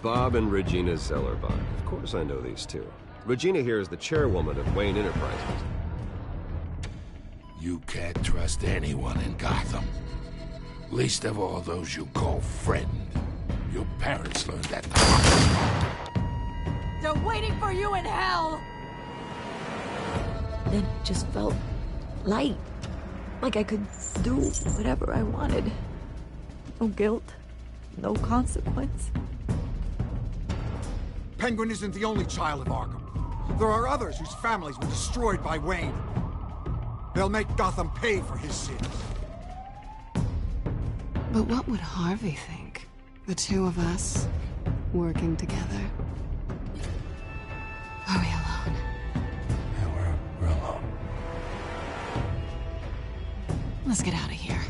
Bob and Regina Zellerbach. Of course I know these two. Regina here is the chairwoman of Wayne Enterprises. You can't trust anyone in Gotham. Least of all those you call friend. Your parents learned that. They're waiting for you in hell! Then it just felt light. Like I could do whatever I wanted. No guilt, no consequence. Penguin isn't the only child of Arkham. There are others whose families were destroyed by Wayne. They'll make Gotham pay for his sins. But what would Harvey think? The two of us, working together. Are we alone? Yeah, we're alone. Let's get out of here.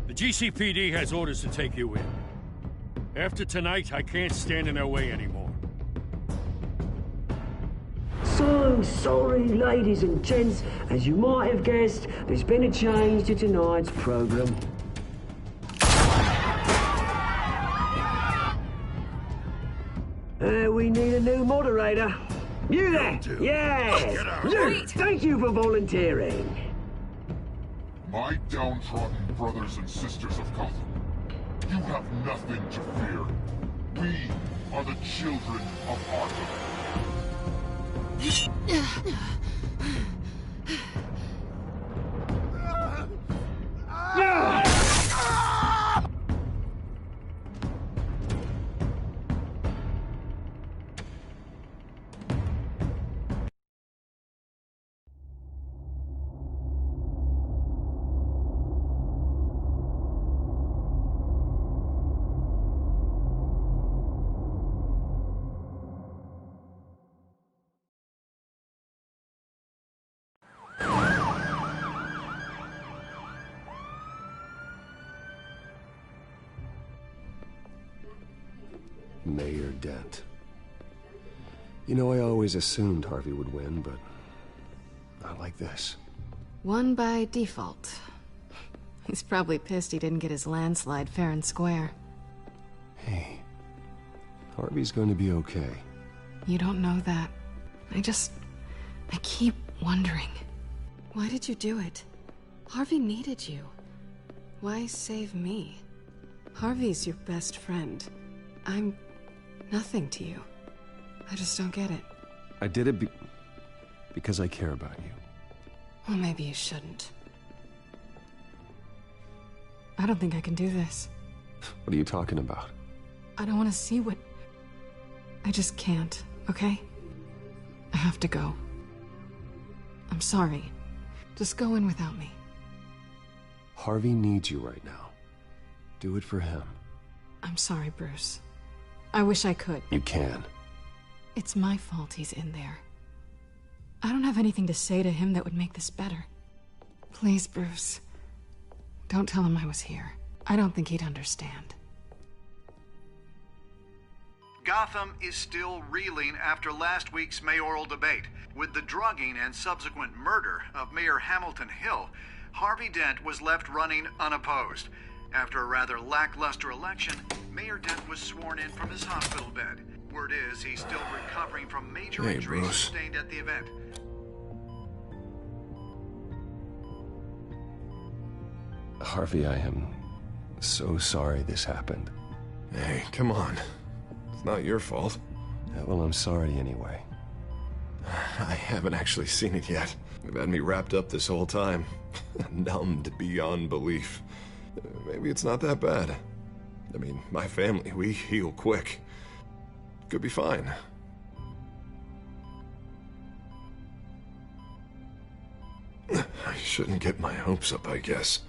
The GCPD has orders to take you in. After tonight, I can't stand in their way anymore. So sorry, ladies and gents. As you might have guessed, there's been a change to tonight's program. We need a new moderator. You there? Yes! Luke, thank you for volunteering. My downtrodden brothers and sisters of Gotham, you have nothing to fear. We are the children of Arkham. Mayor Dent. You know, I always assumed Harvey would win, but not like this. Won by default. He's probably pissed he didn't get his landslide fair and square. Hey, Harvey's going to be okay. You don't know that. I keep wondering. Why did you do it? Harvey needed you. Why save me? Harvey's your best friend. I'm nothing to you. I just don't get it. I did it because I care about you. Well, maybe you shouldn't. I don't think I can do this. What are you talking about? I don't want to see what... I just can't, okay? I have to go. I'm sorry. Just go in without me. Harvey needs you right now. Do it for him. I'm sorry, Bruce. I wish I could. You can. It's my fault he's in there. I don't have anything to say to him that would make this better. Please, Bruce. Don't tell him I was here. I don't think he'd understand. Gotham is still reeling after last week's mayoral debate. With the drugging and subsequent murder of Mayor Hamilton Hill, Harvey Dent was left running unopposed. After a rather lackluster election, Mayor Dent was sworn in from his hospital bed. Word is he's still recovering from major injuries sustained at the event. Harvey, I am so sorry this happened. Hey, come on. It's not your fault. Yeah, well, I'm sorry anyway. I haven't actually seen it yet. They've had me wrapped up this whole time. Numbed beyond belief. Maybe it's not that bad. I mean, my family, we heal quick. Could be fine. I shouldn't get my hopes up, I guess.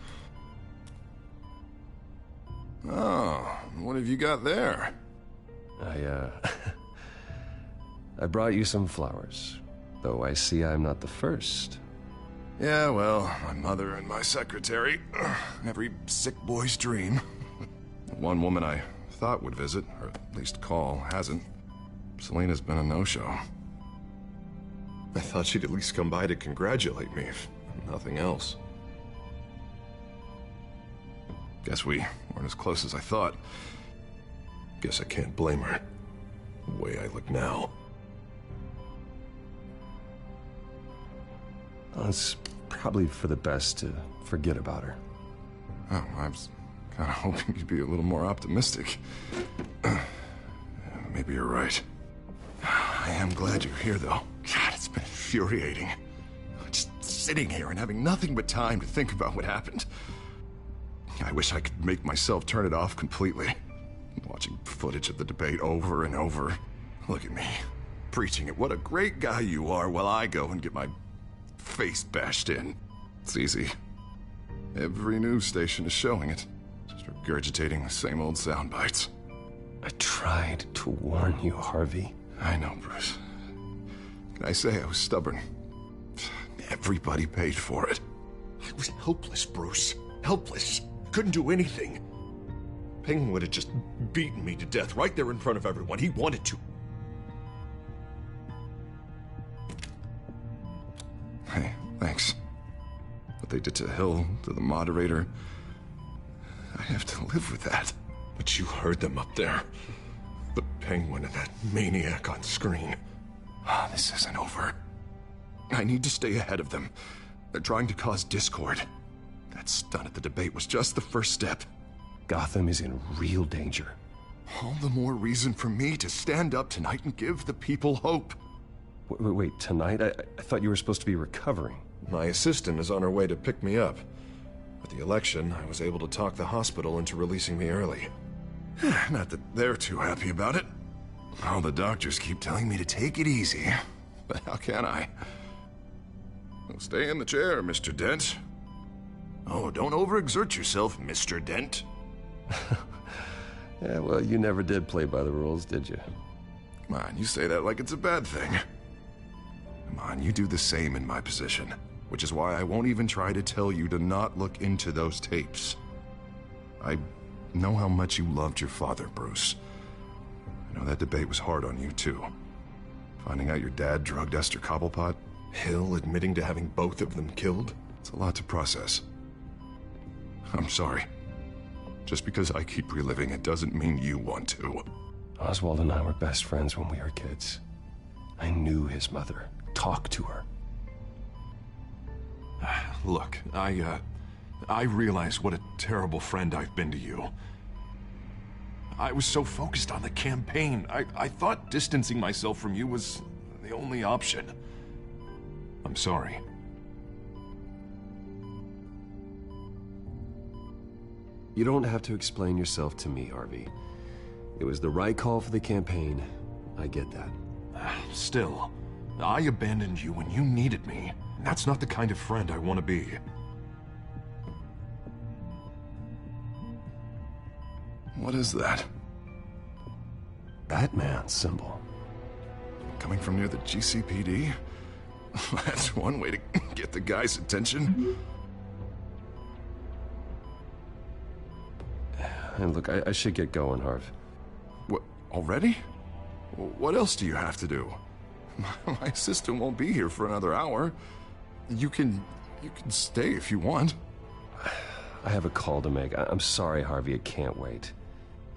Oh, what have you got there? I brought you some flowers. Though I see I'm not the first. Yeah, well, my mother and my secretary. Every sick boy's dream. One woman I thought would visit, or at least call, hasn't. Selena's been a no-show. I thought she'd at least come by to congratulate me, if nothing else. Guess we weren't as close as I thought. Guess I can't blame her. The way I look now. Well, it's probably for the best to forget about her. Oh, I was kind of hoping you'd be a little more optimistic. Maybe you're right. I am glad you're here, though. God, it's been infuriating. Just sitting here and having nothing but time to think about what happened. I wish I could make myself turn it off completely. Watching footage of the debate over and over. Look at me, preaching it. What a great guy you are, while I go and get my face bashed in. It's easy. Every news station is showing it. Just regurgitating the same old sound bites. I tried to warn you, Harvey. I know, Bruce. Can I say I was stubborn? Everybody paid for it. I was helpless, Bruce. Helpless. Couldn't do anything. Pingouin would have just beaten me to death right there in front of everyone. He wanted to. Hey, thanks. What they did to Hill, to the moderator, I have to live with that. But you heard them up there. The Penguin and that maniac on screen. This isn't over. I need to stay ahead of them. They're trying to cause discord. That stunt at the debate was just the first step. Gotham is in real danger. All the more reason for me to stand up tonight and give the people hope. Wait, tonight? I thought you were supposed to be recovering. My assistant is on her way to pick me up. At the election, I was able to talk the hospital into releasing me early. Not that they're too happy about it. All the doctors keep telling me to take it easy. But how can I? Well, stay in the chair, Mr. Dent. Oh, don't overexert yourself, Mr. Dent. Yeah, well, you never did play by the rules, did you? Come on, you say that like it's a bad thing. Come on, you do the same in my position. Which is why I won't even try to tell you to not look into those tapes. I know how much you loved your father, Bruce. I know that debate was hard on you, too. Finding out your dad drugged Esther Cobblepot, Hill admitting to having both of them killed. It's a lot to process. I'm sorry. Just because I keep reliving it doesn't mean you want to. Oswald and I were best friends when we were kids. I knew his mother. Talked to her. Look, I realize what a terrible friend I've been to you. I was so focused on the campaign. I thought distancing myself from you was the only option. I'm sorry. You don't have to explain yourself to me, Harvey. It was the right call for the campaign. I get that. Still, I abandoned you when you needed me. That's not the kind of friend I want to be. What is that? Batman symbol. Coming from near the GCPD? That's one way to get the guy's attention. And look, I should get going, Harv. What, already? What else do you have to do? My assistant won't be here for another hour. You can stay if you want. I have a call to make. I'm sorry, Harvey, I can't wait.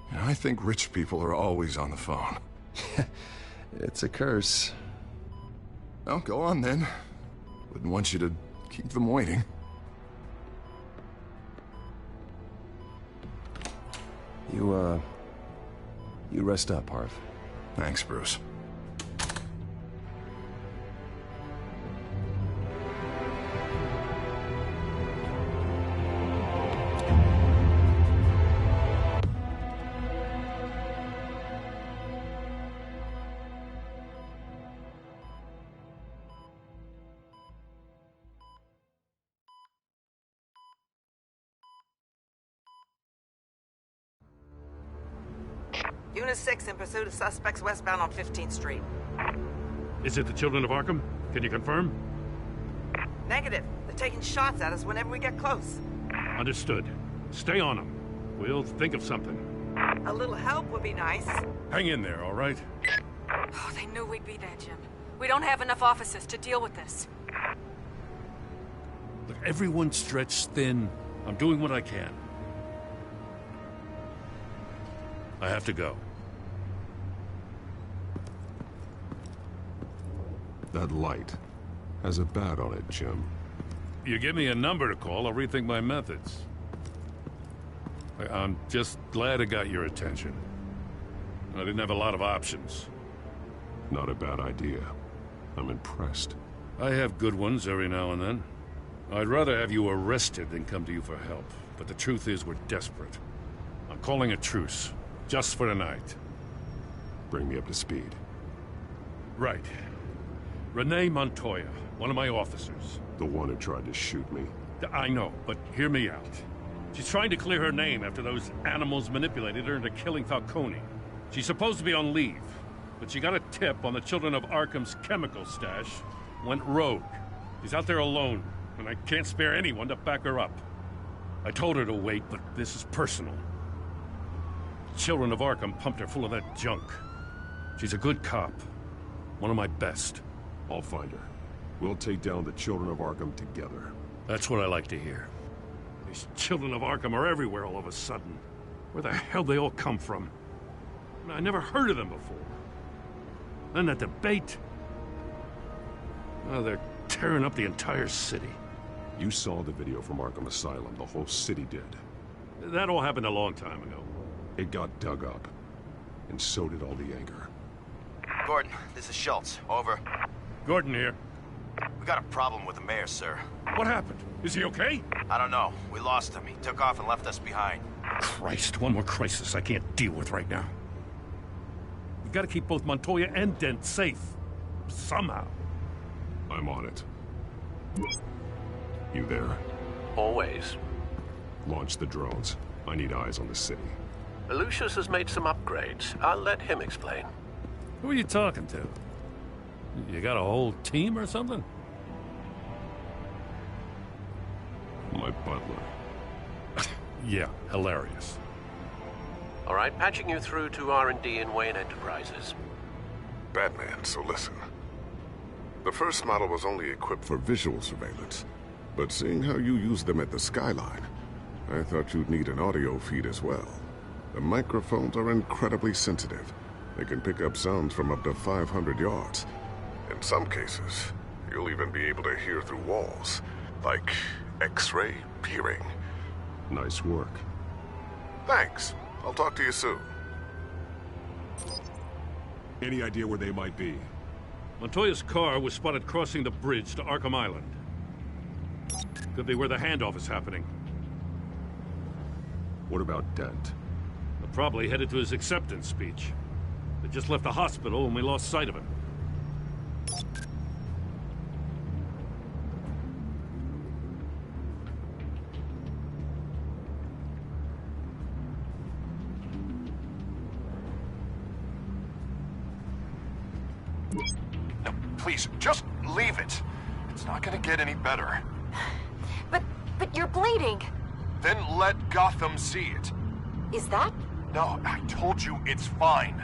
You know, I think rich people are always on the phone. It's a curse. Well, go on then. Wouldn't want you to keep them waiting. You rest up, Harv. Thanks, Bruce. Unit 6 in pursuit of suspects westbound on 15th Street. Is it the children of Arkham? Can you confirm? Negative. They're taking shots at us whenever we get close. Understood. Stay on them. We'll think of something. A little help would be nice. Hang in there, all right? Oh, they knew we'd be there, Jim. We don't have enough officers to deal with this. Look, everyone's stretched thin. I'm doing what I can. I have to go. That light has a bat on it, Jim. You give me a number to call, I'll rethink my methods. I'm just glad I got your attention. I didn't have a lot of options. Not a bad idea. I'm impressed. I have good ones every now and then. I'd rather have you arrested than come to you for help. But the truth is, we're desperate. I'm calling a truce. Just for tonight. Bring me up to speed. Right. Renee Montoya, one of my officers. The one who tried to shoot me. I know, but hear me out. She's trying to clear her name after those animals manipulated her into killing Falcone. She's supposed to be on leave, but she got a tip on the Children of Arkham's chemical stash, went rogue. She's out there alone, and I can't spare anyone to back her up. I told her to wait, but this is personal. Children of Arkham pumped her full of that junk. She's a good cop. One of my best. I'll find her. We'll take down the Children of Arkham together. That's what I like to hear. These Children of Arkham are everywhere all of a sudden. Where the hell they all come from? I never heard of them before. Then that debate. Oh, they're tearing up the entire city. You saw the video from Arkham Asylum. The whole city did. That all happened a long time ago. It got dug up. And so did all the anger. Gordon, this is Schultz. Over. Gordon here. We got a problem with the mayor, sir. What happened? Is he okay? I don't know. We lost him. He took off and left us behind. Christ, one more crisis I can't deal with right now. We gotta keep both Montoya and Dent safe. Somehow. I'm on it. You there? Always. Launch the drones. I need eyes on the city. Lucius has made some upgrades. I'll let him explain. Who are you talking to? You got a whole team or something? My butler. Yeah, hilarious. All right, patching you through to R&D in Wayne Enterprises. Batman, so listen. The first model was only equipped for visual surveillance, but seeing how you use them at the Skyline, I thought you'd need an audio feed as well. The microphones are incredibly sensitive. They can pick up sounds from up to 500 yards. In some cases, you'll even be able to hear through walls, like X-ray peering. Nice work. Thanks. I'll talk to you soon. Any idea where they might be? Montoya's car was spotted crossing the bridge to Arkham Island. Could be where the handoff is happening. What about Dent? They're probably headed to his acceptance speech. They just left the hospital and we lost sight of him. No, please, just leave it. It's not gonna get any better. But you're bleeding. Then let Gotham see it. Is that? No, I told you it's fine.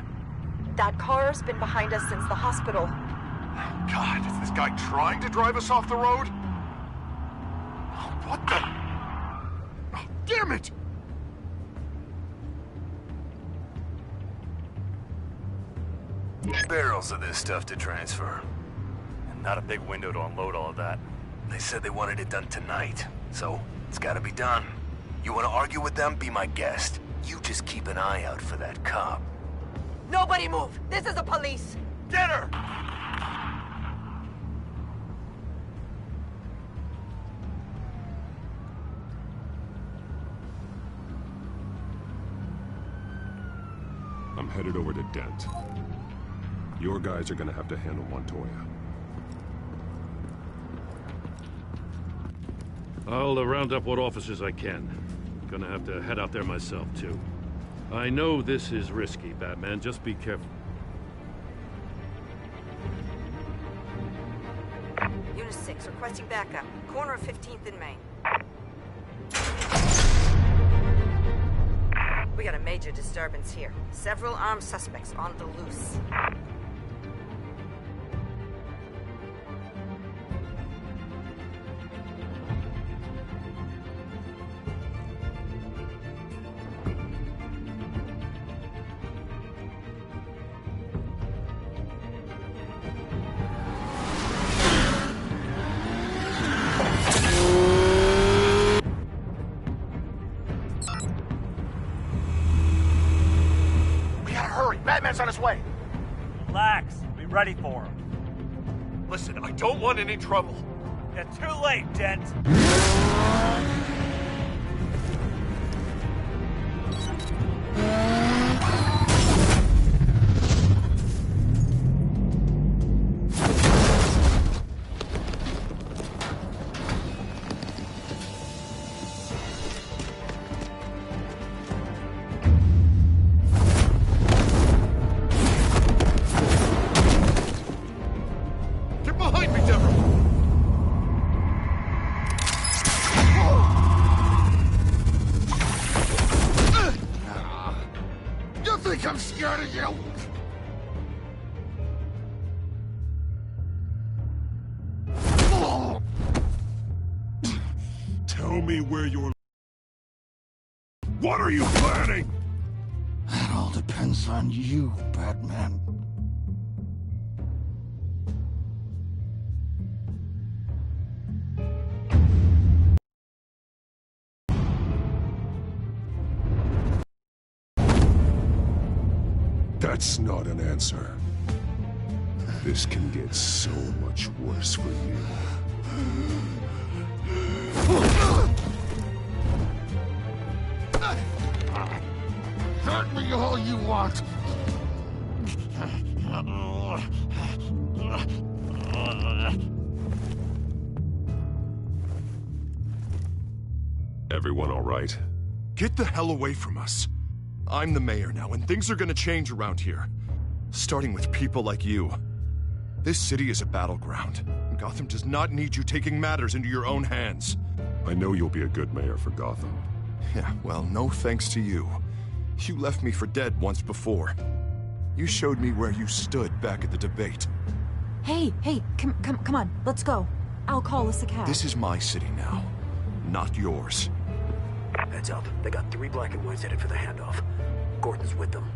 That car's been behind us since the hospital. God, is this guy trying to drive us off the road? What the? Damn it! Barrels of this stuff to transfer. And not a big window to unload all of that. They said they wanted it done tonight, so it's gotta be done. You wanna argue with them? Be my guest. You just keep an eye out for that cop. Nobody move! This is the police! Get her! I'm headed over to Dent. Your guys are gonna have to handle Montoya. I'll round up what officers I can. Gonna have to head out there myself, too. I know this is risky, Batman. Just be careful. Unit 6, requesting backup. Corner of 15th and Main. We got a major disturbance here. Several armed suspects on the loose. Batman's on his way. Relax. Be ready for him. Listen, I don't want any trouble. You're too late, Dent. I'm scared of you! Tell me where you're... What are you planning? That all depends on you, Batman. That's not an answer. This can get so much worse for you. Hurt me all you want. Everyone all right? Get the hell away from us. I'm the mayor now, and things are gonna change around here. Starting with people like you. This city is a battleground. Gotham does not need you taking matters into your own hands. I know you'll be a good mayor for Gotham. Yeah, well, no thanks to you. You left me for dead once before. You showed me where you stood back at the debate. Hey, come on, let's go. I'll call us a cab. This is my city now, not yours. Heads up. They got 3 black and whites headed for the handoff. Gordon's with them.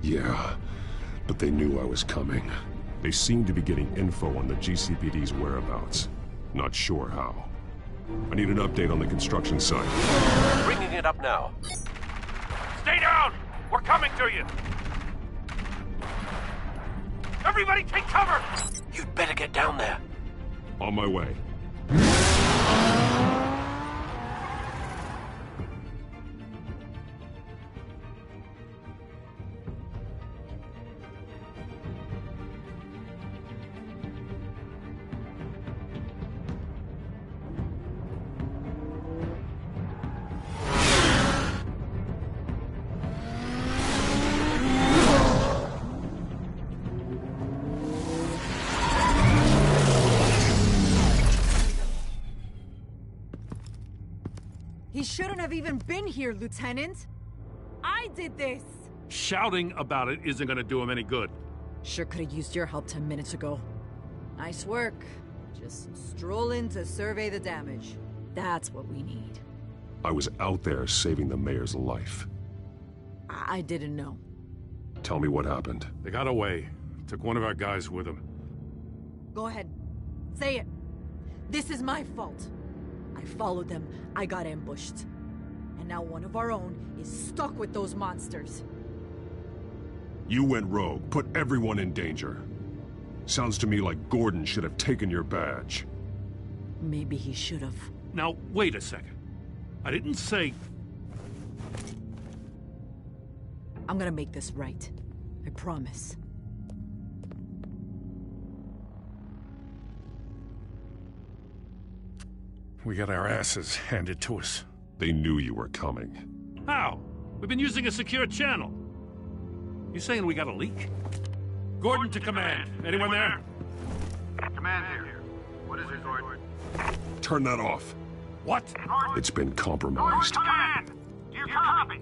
Yeah, but they knew I was coming. They seemed to be getting info on the GCPD's whereabouts. Not sure how. I need an update on the construction site. Bringing it up now. Stay down! We're coming to you! Everybody take cover! You'd better get down there. On my way. He shouldn't have even been here, Lieutenant. I did this. Shouting about it isn't gonna do him any good. Sure could have used your help 10 minutes ago. Nice work. Just stroll in to survey the damage. That's what we need. I was out there saving the mayor's life. I didn't know. Tell me what happened. They got away. Took one of our guys with them. Go ahead. Say it. This is my fault. I followed them, I got ambushed. And now one of our own is stuck with those monsters. You went rogue, put everyone in danger. Sounds to me like Gordon should have taken your badge. Maybe he should have. Now, wait a second. I didn't say... I'm gonna make this right. I promise. We got our asses handed to us. They knew you were coming. How? We've been using a secure channel. You saying we got a leak? Gordon to command. Anyone there? Command here. What is it, Gordon? Turn that off. What? It's been compromised. Command! You copy?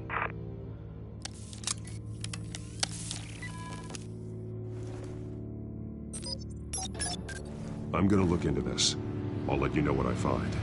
I'm gonna look into this. I'll let you know what I find.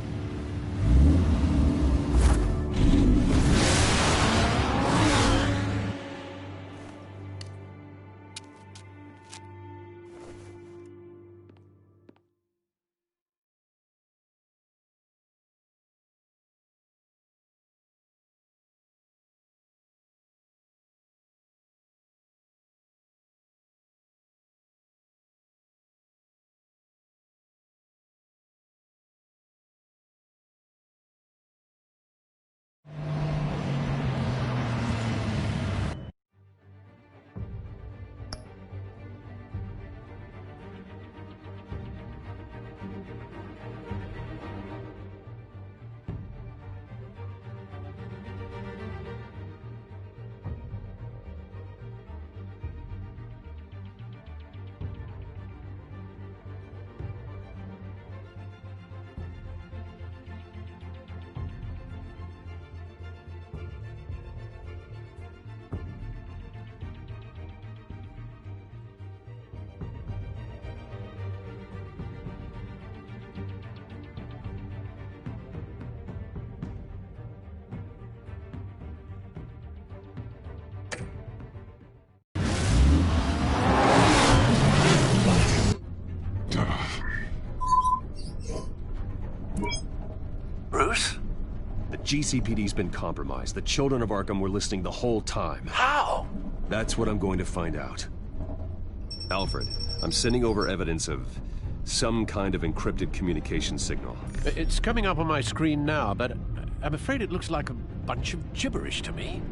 Bruce? The GCPD's been compromised. The children of Arkham were listening the whole time. How? That's what I'm going to find out. Alfred, I'm sending over evidence of some kind of encrypted communication signal. It's coming up on my screen now, but I'm afraid it looks like a bunch of gibberish to me.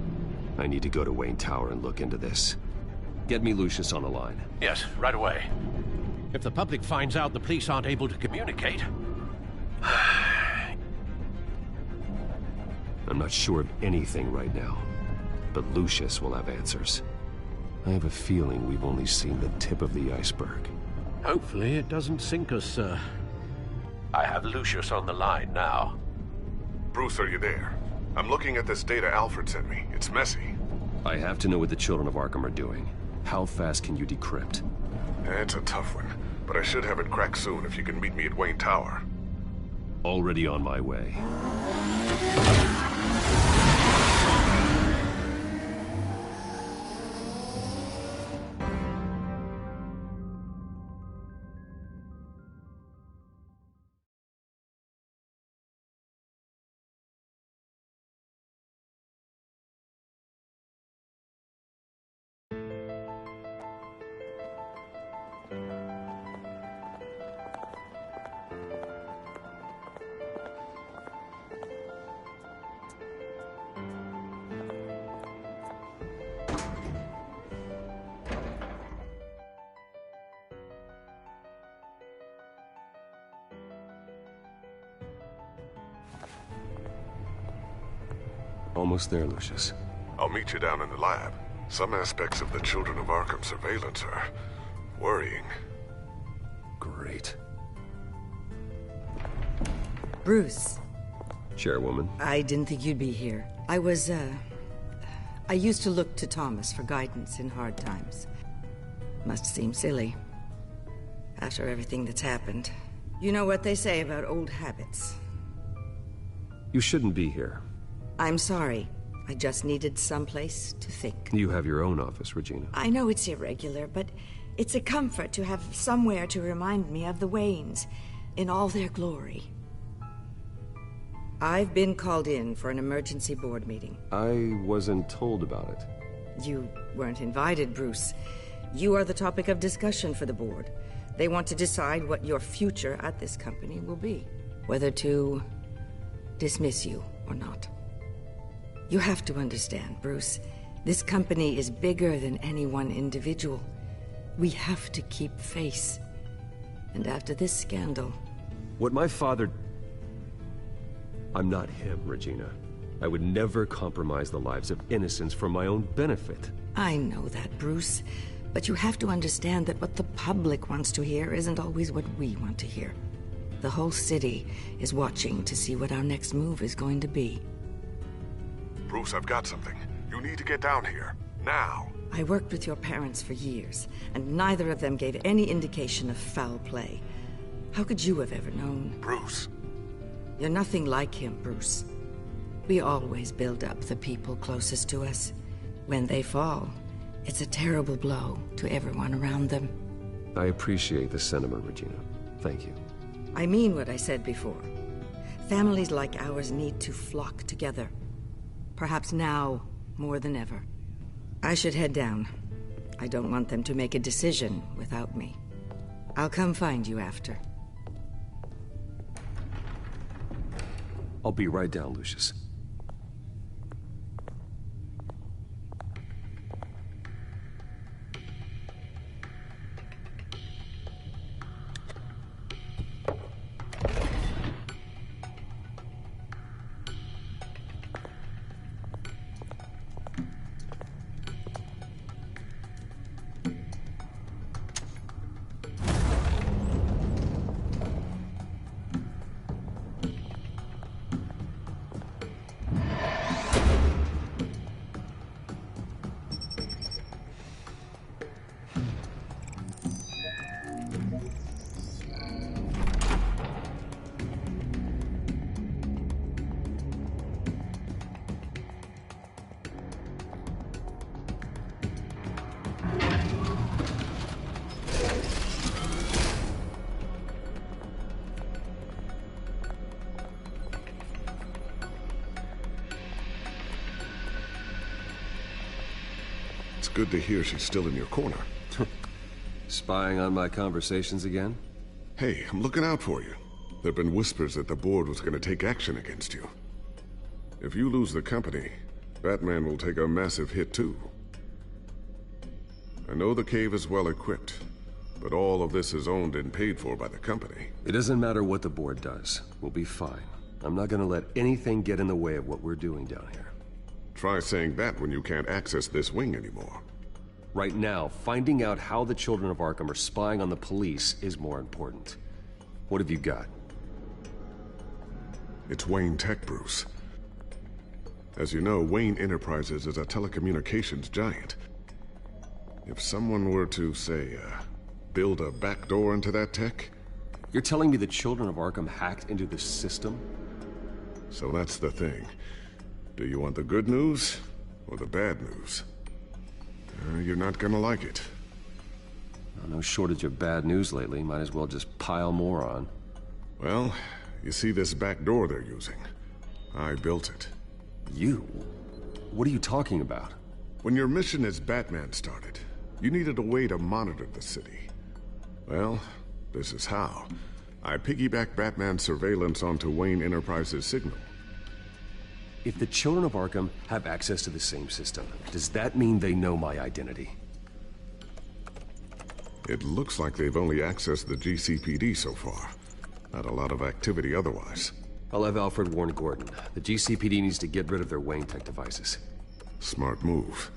I need to go to Wayne Tower and look into this. Get me Lucius on the line. Yes, right away. If the public finds out the police aren't able to communicate... I'm not sure of anything right now, but Lucius will have answers. I have a feeling we've only seen the tip of the iceberg. Hopefully it doesn't sink us, sir. I have Lucius on the line now. Bruce, are you there? I'm looking at this data Alfred sent me. It's messy. I have to know what the children of Arkham are doing. How fast can you decrypt? It's a tough one, but I should have it cracked soon if you can meet me at Wayne Tower. Already on my way. Almost there, Lucius. I'll meet you down in the lab. Some aspects of the Children of Arkham surveillance are worrying. Great. Bruce. Chairwoman. I didn't think you'd be here. I used to look to Thomas for guidance in hard times. Must seem silly. After everything that's happened. You know what they say about old habits. You shouldn't be here. I'm sorry. I just needed someplace to think. You have your own office, Regina. I know it's irregular, but it's a comfort to have somewhere to remind me of the Waynes in all their glory. I've been called in for an emergency board meeting. I wasn't told about it. You weren't invited, Bruce. You are the topic of discussion for the board. They want to decide what your future at this company will be. Whether to dismiss you or not. You have to understand, Bruce. This company is bigger than any one individual. We have to keep face. And after this scandal... What my father... I'm not him, Regina. I would never compromise the lives of innocents for my own benefit. I know that, Bruce. But you have to understand that what the public wants to hear isn't always what we want to hear. The whole city is watching to see what our next move is going to be. Bruce, I've got something. You need to get down here. Now. I worked with your parents for years, and neither of them gave any indication of foul play. How could you have ever known? Bruce. You're nothing like him, Bruce. We always build up the people closest to us. When they fall, it's a terrible blow to everyone around them. I appreciate the sentiment, Regina. Thank you. I mean what I said before. Families like ours need to flock together. Perhaps now, more than ever. I should head down. I don't want them to make a decision without me. I'll come find you after. I'll be right down, Lucius. It's good to hear she's still in your corner. Spying on my conversations again? Hey, I'm looking out for you. There've been whispers that the board was going to take action against you. If you lose the company, Batman will take a massive hit too. I know the cave is well equipped, but all of this is owned and paid for by the company. It doesn't matter what the board does. We'll be fine. I'm not gonna let anything get in the way of what we're doing down here. Try saying that when you can't access this wing anymore. Right now, finding out how the children of Arkham are spying on the police is more important. What have you got? It's Wayne Tech, Bruce. As you know, Wayne Enterprises is a telecommunications giant. If someone were to, say, build a backdoor into that tech... You're telling me the children of Arkham hacked into this system? So that's the thing. Do you want the good news or the bad news? You're not gonna like it. No shortage of bad news lately. Might as well just pile more on. Well, you see this back door they're using? I built it. You? What are you talking about? When your mission as Batman started, you needed a way to monitor the city. Well, this is how. I piggybacked Batman's surveillance onto Wayne Enterprises' signal. If the children of Arkham have access to the same system, does that mean they know my identity? It looks like they've only accessed the GCPD so far. Not a lot of activity otherwise. I'll have Alfred warn Gordon. The GCPD needs to get rid of their Wayne Tech devices. Smart move.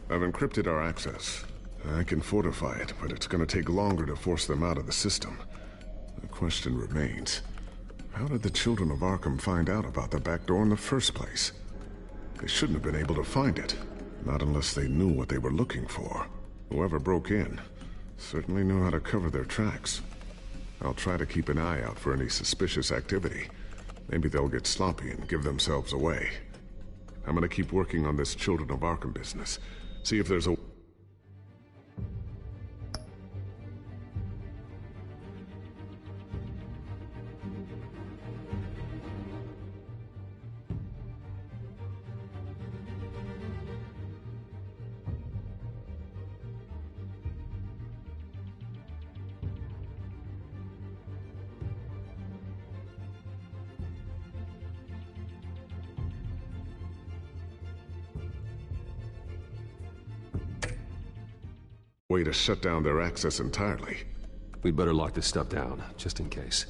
I've encrypted our access. I can fortify it, but it's gonna take longer to force them out of the system. The question remains, how did the children of Arkham find out about the back door in the first place? They shouldn't have been able to find it, not unless they knew what they were looking for. Whoever broke in certainly knew how to cover their tracks. I'll try to keep an eye out for any suspicious activity. Maybe they'll get sloppy and give themselves away. I'm gonna keep working on this Children of Arkham business. See if there's a... way to shut down their access entirely. We'd better lock this stuff down, just in case.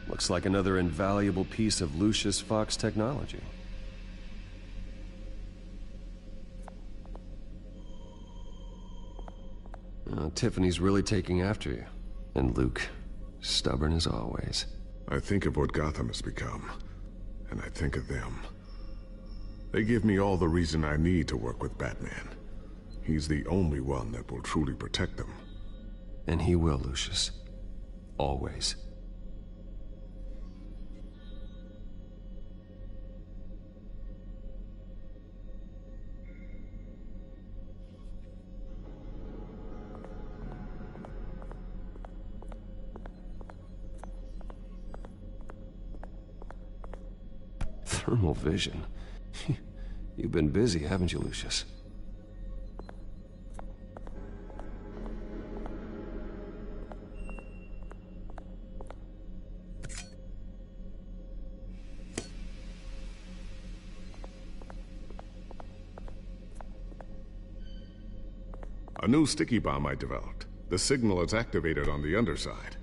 Looks like another invaluable piece of Lucius Fox technology. Tiffany's really taking after you. And Luke, stubborn as always. I think of what Gotham has become, and I think of them. They give me all the reason I need to work with Batman. He's the only one that will truly protect them. And he will, Lucius. Always. Thermal vision. You've been busy, haven't you, Lucius? A new sticky bomb I developed. The signal is activated on the underside.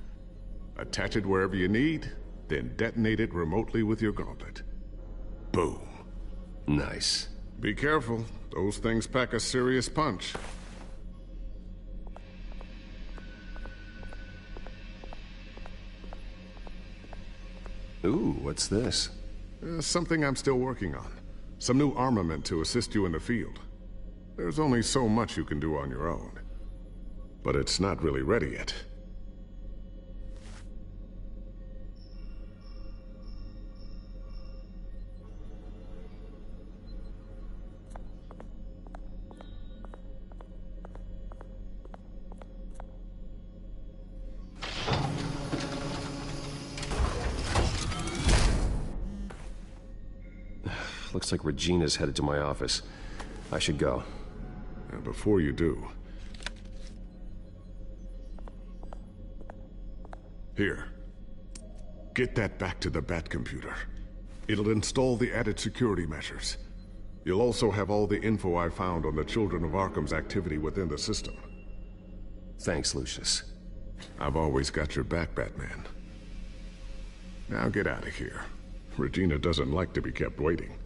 Attach it wherever you need, then detonate it remotely with your gauntlet. Boom. Nice. Be careful. Those things pack a serious punch. Ooh, what's this? Something I'm still working on. Some new armament to assist you in the field. There's only so much you can do on your own. But it's not really ready yet. Looks like Regina's headed to my office. I should go. And before you do... Here. Get that back to the Bat computer. It'll install the added security measures. You'll also have all the info I found on the Children of Arkham's activity within the system. Thanks, Lucius. I've always got your back, Batman. Now get out of here. Regina doesn't like to be kept waiting.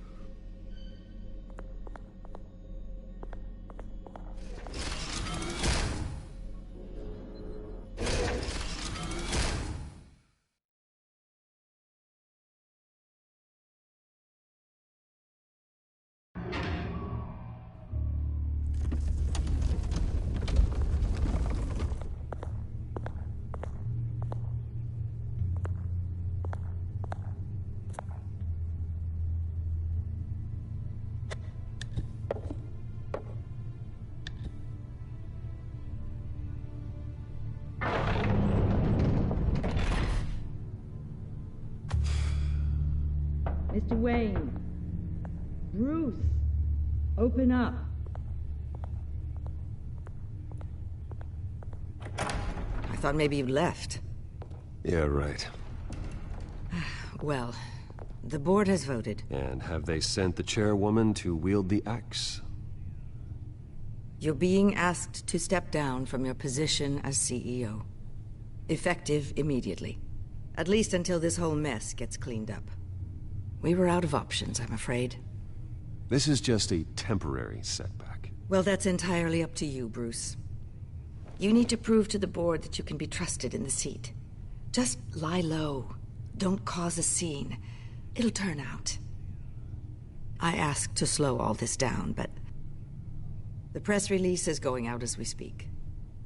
Mr. Wayne. Bruce. Open up. I thought maybe you'd left. Yeah, right. Well, the board has voted. And have they sent the chairwoman to wield the axe? You're being asked to step down from your position as CEO. Effective immediately. At least until this whole mess gets cleaned up. We were out of options, I'm afraid. This is just a temporary setback. Well, that's entirely up to you, Bruce. You need to prove to the board that you can be trusted in the seat. Just lie low. Don't cause a scene. It'll turn out. I asked to slow all this down, but... the press release is going out as we speak.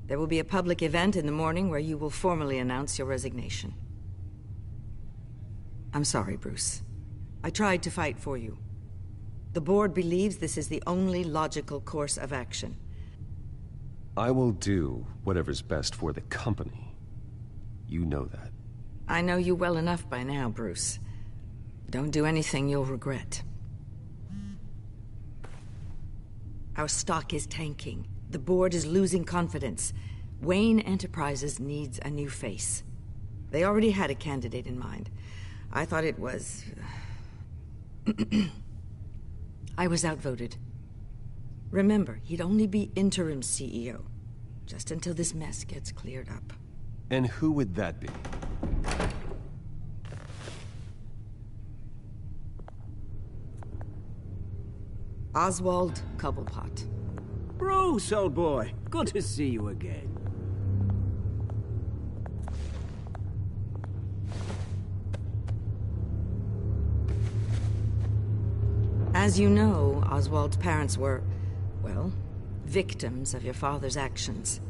There will be a public event in the morning where you will formally announce your resignation. I'm sorry, Bruce. I tried to fight for you. The board believes this is the only logical course of action. I will do whatever's best for the company. You know that. I know you well enough by now, Bruce. Don't do anything you'll regret. Our stock is tanking. The board is losing confidence. Wayne Enterprises needs a new face. They already had a candidate in mind. I thought it was... I was outvoted. Remember, he'd only be interim CEO, just until this mess gets cleared up. And who would that be? Oswald Cobblepot. Bruce, old boy. Good to see you again. As you know, Oswald's parents were, well, victims of your father's actions.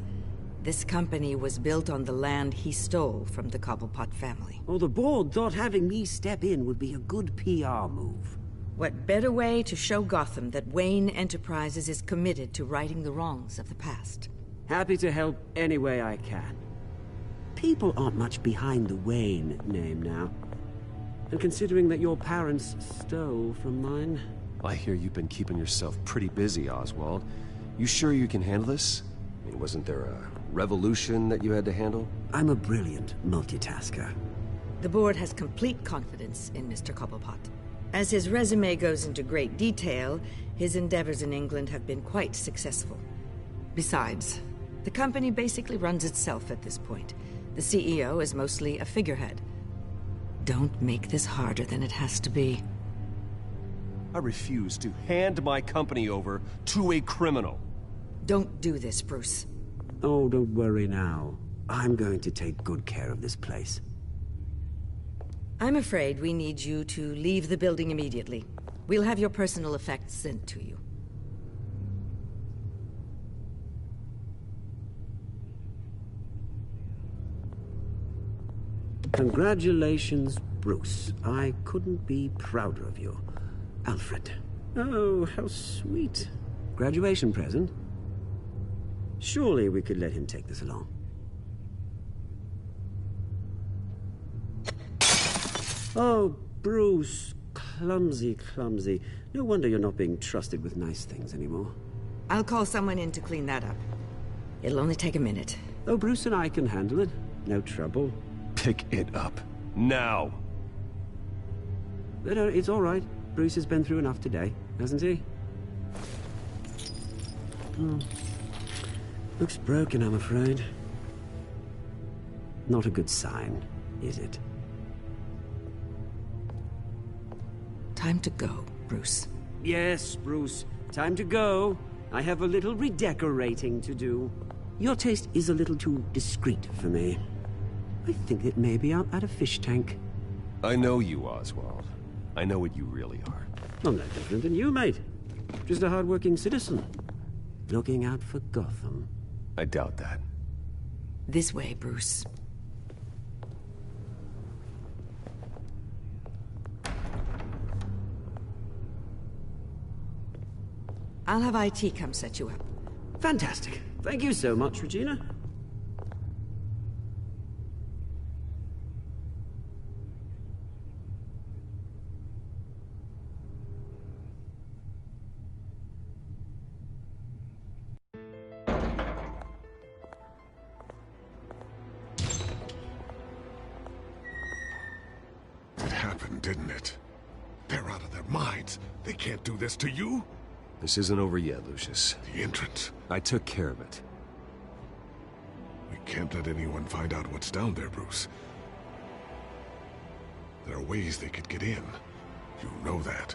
This company was built on the land he stole from the Cobblepot family. Oh, the board thought having me step in would be a good PR move. What better way to show Gotham that Wayne Enterprises is committed to righting the wrongs of the past? Happy to help any way I can. People aren't much behind the Wayne name now. And considering that your parents stole from mine... I hear you've been keeping yourself pretty busy, Oswald. You sure you can handle this? I mean, wasn't there a revolution that you had to handle? I'm a brilliant multitasker. The board has complete confidence in Mr. Cobblepot. As his resume goes into great detail, his endeavors in England have been quite successful. Besides, the company basically runs itself at this point. The CEO is mostly a figurehead. Don't make this harder than it has to be. I refuse to hand my company over to a criminal. Don't do this, Bruce. Oh, don't worry now. I'm going to take good care of this place. I'm afraid we need you to leave the building immediately. We'll have your personal effects sent to you. Congratulations, Bruce. I couldn't be prouder of you. Alfred. Oh, how sweet. Graduation present? Surely we could let him take this along. Oh, Bruce. Clumsy, clumsy. No wonder you're not being trusted with nice things anymore. I'll call someone in to clean that up. It'll only take a minute. Oh, Bruce and I can handle it. No trouble. Pick it up. Now! But, it's all right. Bruce has been through enough today, hasn't he? Looks broken, I'm afraid. Not a good sign, is it? Time to go, Bruce. Yes, Bruce. Time to go. I have a little redecorating to do. Your taste is a little too discreet for me. I think that maybe I'm at a fish tank. I know you, Oswald. I know what you really are. I'm no different than you, mate. Just a hard-working citizen. Looking out for Gotham. I doubt that. This way, Bruce. I'll have IT come set you up. Fantastic. Thank you so much, Regina. Didn't it? They're out of their minds. They can't do this to you. This isn't over yet, Lucius. The entrance. I took care of it. We can't let anyone find out what's down there, Bruce. There are ways they could get in. You know that.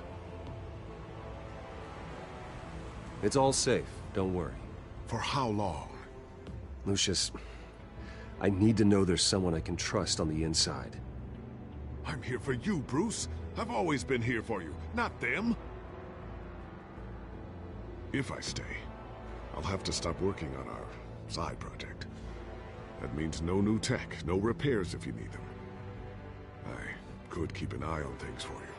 It's all safe. Don't worry. For how long? Lucius, I need to know there's someone I can trust on the inside. I'm here for you, Bruce. I've always been here for you, not them. If I stay, I'll have to stop working on our side project. That means no new tech, no repairs if you need them. I could keep an eye on things for you.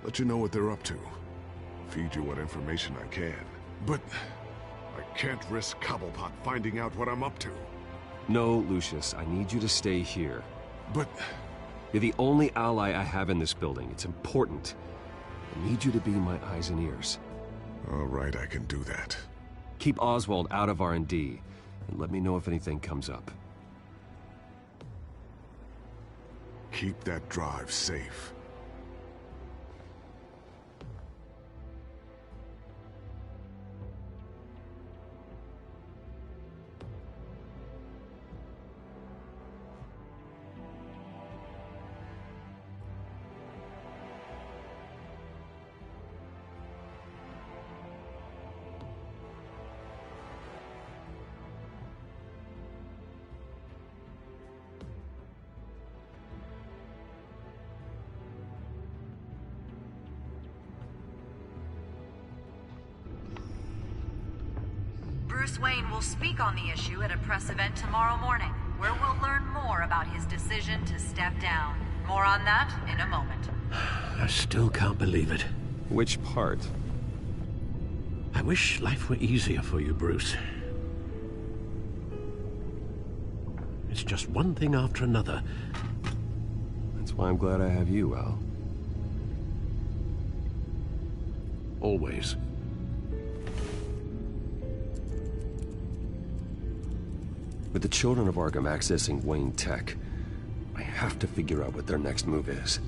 Let you know what they're up to. Feed you what information I can. But I can't risk Cobblepot finding out what I'm up to. No, Lucius, I need you to stay here. But... You're the only ally I have in this building. It's important. I need you to be my eyes and ears. All right, I can do that. Keep Oswald out of R&D, and let me know if anything comes up. Keep that drive safe. Bruce Wayne will speak on the issue at a press event tomorrow morning, where we'll learn more about his decision to step down. More on that in a moment. I still can't believe it. Which part? I wish life were easier for you, Bruce. It's just one thing after another. That's why I'm glad I have you, Al. Always. With the children of Arkham accessing Wayne Tech, I have to figure out what their next move is.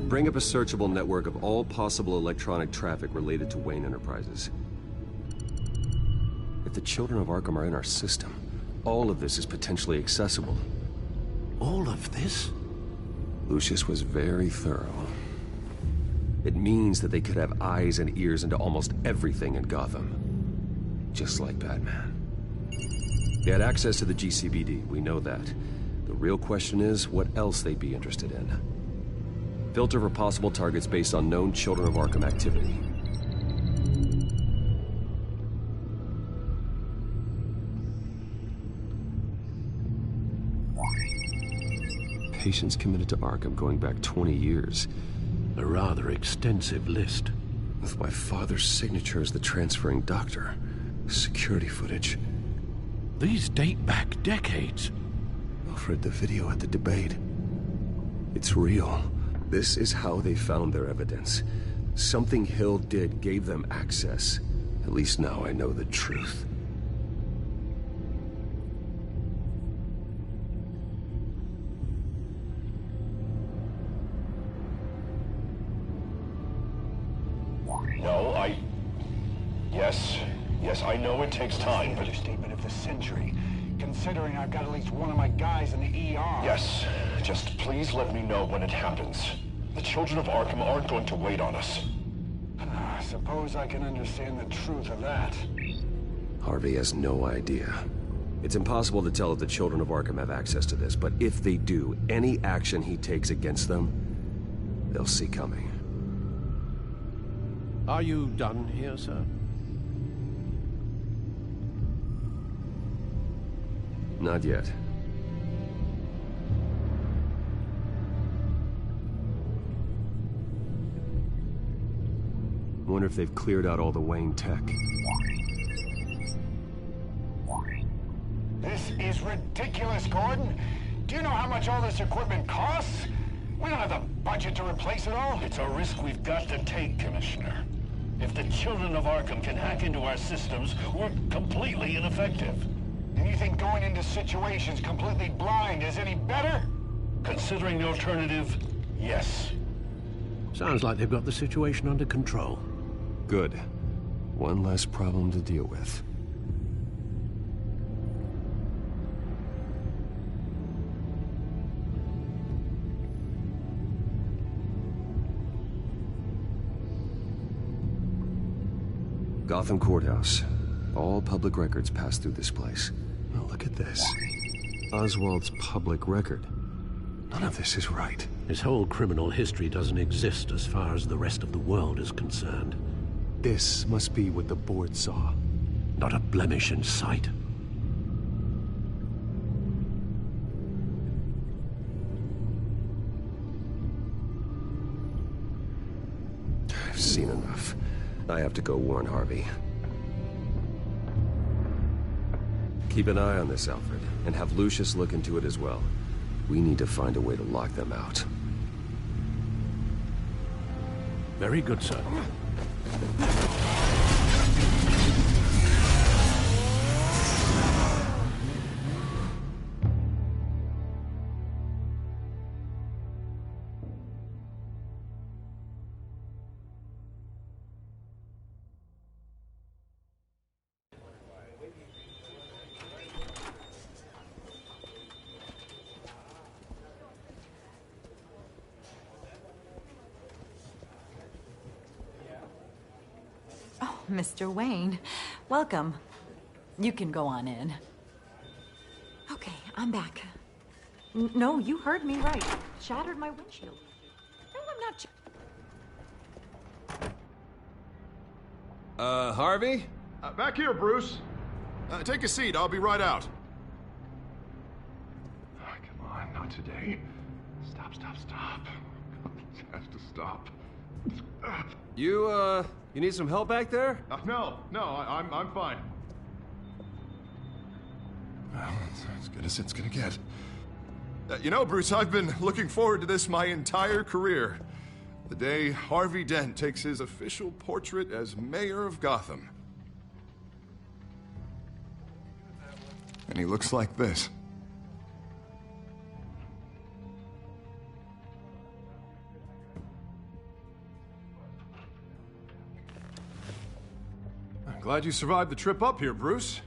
Bring up a searchable network of all possible electronic traffic related to Wayne Enterprises. If the children of Arkham are in our system, all of this is potentially accessible. All of this? Lucius was very thorough. It means that they could have eyes and ears into almost everything in Gotham. Just like Batman. They had access to the GCPD, we know that. The real question is, what else they'd be interested in. Filter for possible targets based on known Children of Arkham activity. Patients committed to Arkham going back 20 years. A rather extensive list. With my father's signature as the transferring doctor. Security footage. These date back decades. Alfred, the video at the debate. It's real. This is how they found their evidence. Something Hill did gave them access. At least now I know the truth. No, Yes, I know it takes time, but... Understatement of the century. Considering I've got at least one of my guys in the ER. Yes, just please let me know when it happens. The children of Arkham aren't going to wait on us. I suppose I can understand the truth of that. Harvey has no idea. It's impossible to tell if the children of Arkham have access to this, but if they do, any action he takes against them, they'll see coming. Are you done here, sir? Not yet. Wonder if they've cleared out all the Wayne tech. This is ridiculous, Gordon. Do you know how much all this equipment costs? We don't have the budget to replace it all. It's a risk we've got to take, Commissioner. If the children of Arkham can hack into our systems, we're completely ineffective. And you think going into situations completely blind is any better? Considering the alternative, yes. Sounds like they've got the situation under control. Good. One less problem to deal with. Gotham Courthouse. All public records pass through this place. Now look at this. Oswald's public record. None of this is right. His whole criminal history doesn't exist as far as the rest of the world is concerned. This must be what the board saw. Not a blemish in sight. I've seen enough. I have to go warn Harvey. Keep an eye on this, Alfred, and have Lucius look into it as well. We need to find a way to lock them out. Very good, sir. Mr. Wayne, welcome. You can go on in. Okay, I'm back. No, you heard me right. Shattered my windshield. No, I'm not. Harvey? Back here, Bruce. Take a seat. I'll be right out. Oh, come on, not today. Stop. This has to stop. You need some help back there? No, I'm fine. Well, it's as good as it's gonna get. You know, Bruce, I've been looking forward to this my entire career. The day Harvey Dent takes his official portrait as mayor of Gotham. And he looks like this. Glad you survived the trip up here, Bruce.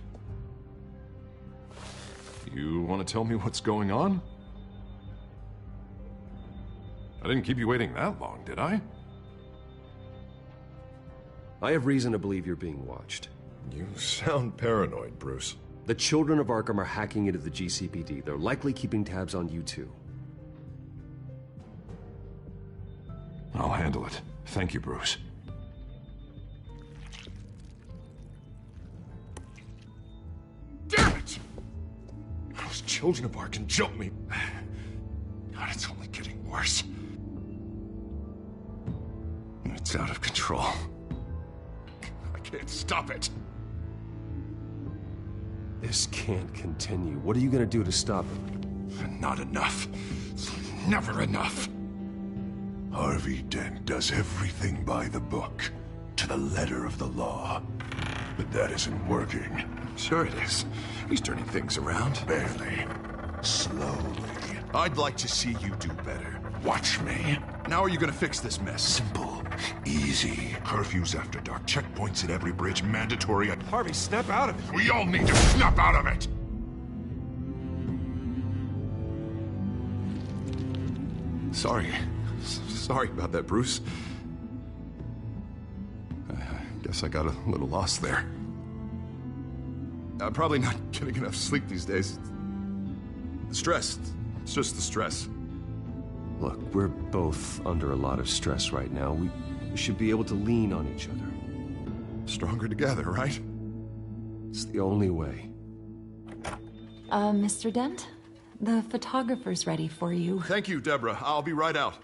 You want to tell me what's going on? I didn't keep you waiting that long, did I? I have reason to believe you're being watched. You sound paranoid, Bruce. The children of Arkham are hacking into the GCPD. They're likely keeping tabs on you too. I'll handle it. Thank you, Bruce. Damn it! Those children of Arkham jumped me. God, it's only getting worse. It's out of control. I can't stop it. This can't continue. What are you gonna do to stop it? Not enough. Never enough. Harvey Dent does everything by the book, to the letter of the law. But that isn't working. Sure it is. He's turning things around. Barely. Slowly. I'd like to see you do better. Watch me. Now are you gonna fix this mess? Simple. Easy. Curfews after dark. Checkpoints at every bridge. Mandatory. Harvey, snap out of it. We all need to snap out of it. Sorry about that, Bruce. I guess I got a little lost there. I'm probably not getting enough sleep these days. The stress. It's just the stress. Look, we're both under a lot of stress right now. We should be able to lean on each other. Stronger together, right? It's the only way. Mr. Dent? The photographer's ready for you. Thank you, Deborah. I'll be right out.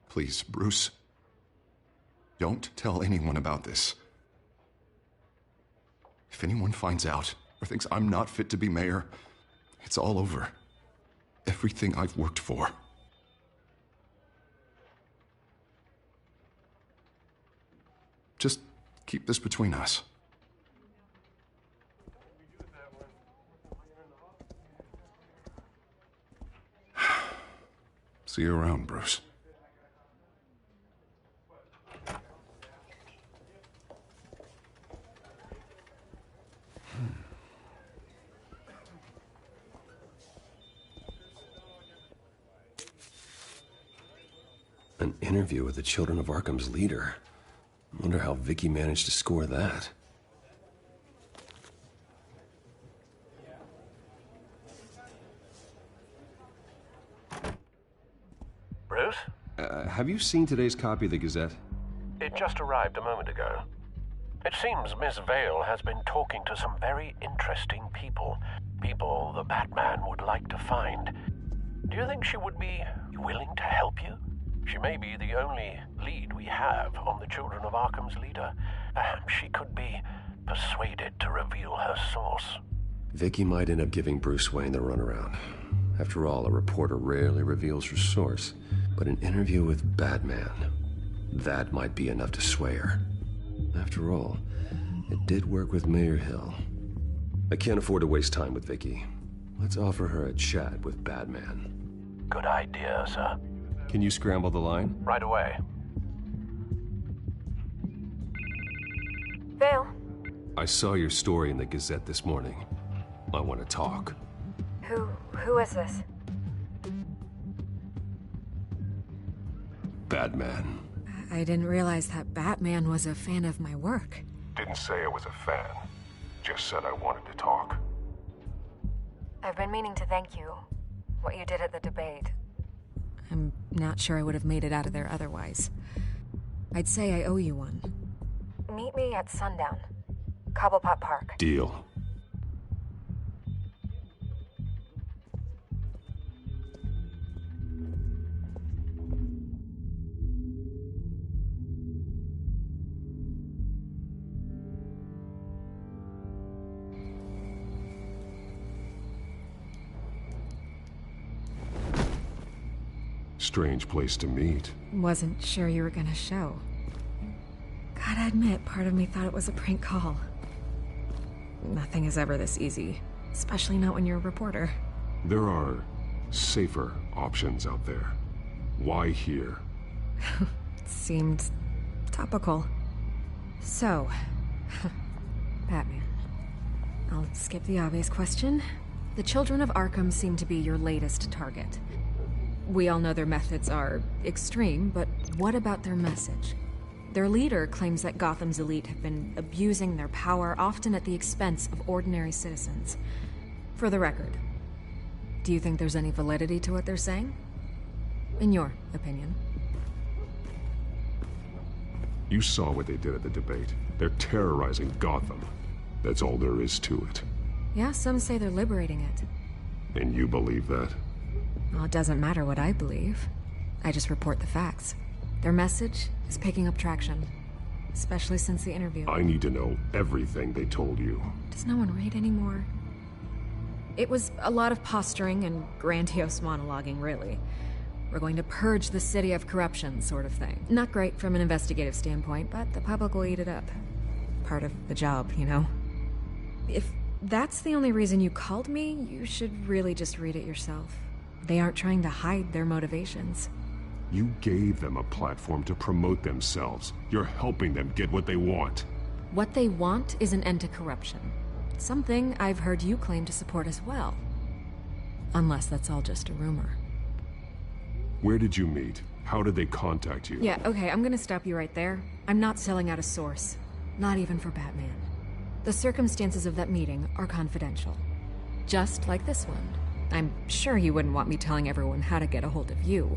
Please, Bruce. Don't tell anyone about this. If anyone finds out or thinks I'm not fit to be mayor, it's all over. Everything I've worked for. Just keep this between us. See you around, Bruce. An interview with the Children of Arkham's leader. I wonder how Vicky managed to score that. Bruce? Have you seen today's copy of the Gazette? It just arrived a moment ago. It seems Miss Vale has been talking to some very interesting people. people the Batman would like to find. Do you think she would be willing to help you? She may be the only lead we have on the Children of Arkham's leader. Perhaps she could be persuaded to reveal her source. Vicky might end up giving Bruce Wayne the runaround. After all, a reporter rarely reveals her source. But an interview with Batman, that might be enough to sway her. After all, it did work with Mayor Hill. I can't afford to waste time with Vicky. Let's offer her a chat with Batman. Good idea, sir. Can you scramble the line? Right away. Vale. I saw your story in the Gazette this morning. I want to talk. Who is this? Batman. I didn't realize that Batman was a fan of my work. Didn't say I was a fan. Just said I wanted to talk. I've been meaning to thank you. What you did at the debate. I'm not sure I would have made it out of there otherwise. I'd say I owe you one. Meet me at sundown. Cobblepot Park. Deal. Strange place to meet. Wasn't sure you were gonna show. Gotta admit, part of me thought it was a prank call. Nothing is ever this easy, especially not when you're a reporter. There are safer options out there. Why here? Seemed topical. So, Batman. I'll skip the obvious question. The Children of Arkham seem to be your latest target. We all know their methods are extreme, but what about their message? Their leader claims that Gotham's elite have been abusing their power, often at the expense of ordinary citizens. For the record, do you think there's any validity to what they're saying? In your opinion? You saw what they did at the debate. They're terrorizing Gotham. That's all there is to it. Yeah, some say they're liberating it. And you believe that? Well, it doesn't matter what I believe. I just report the facts. Their message is picking up traction, especially since the interview. I need to know everything they told you. Does no one read anymore? It was a lot of posturing and grandiose monologuing, really. We're going to purge the city of corruption, sort of thing. Not great from an investigative standpoint, but the public will eat it up. Part of the job, you know? If that's the only reason you called me, you should really just read it yourself. They aren't trying to hide their motivations. You gave them a platform to promote themselves. You're helping them get what they want. What they want is an end to corruption. Something I've heard you claim to support as well. Unless that's all just a rumor. Where did you meet? How did they contact you? Yeah, okay, I'm gonna stop you right there. I'm not selling out a source. Not even for Batman. The circumstances of that meeting are confidential. Just like this one. I'm sure you wouldn't want me telling everyone how to get a hold of you.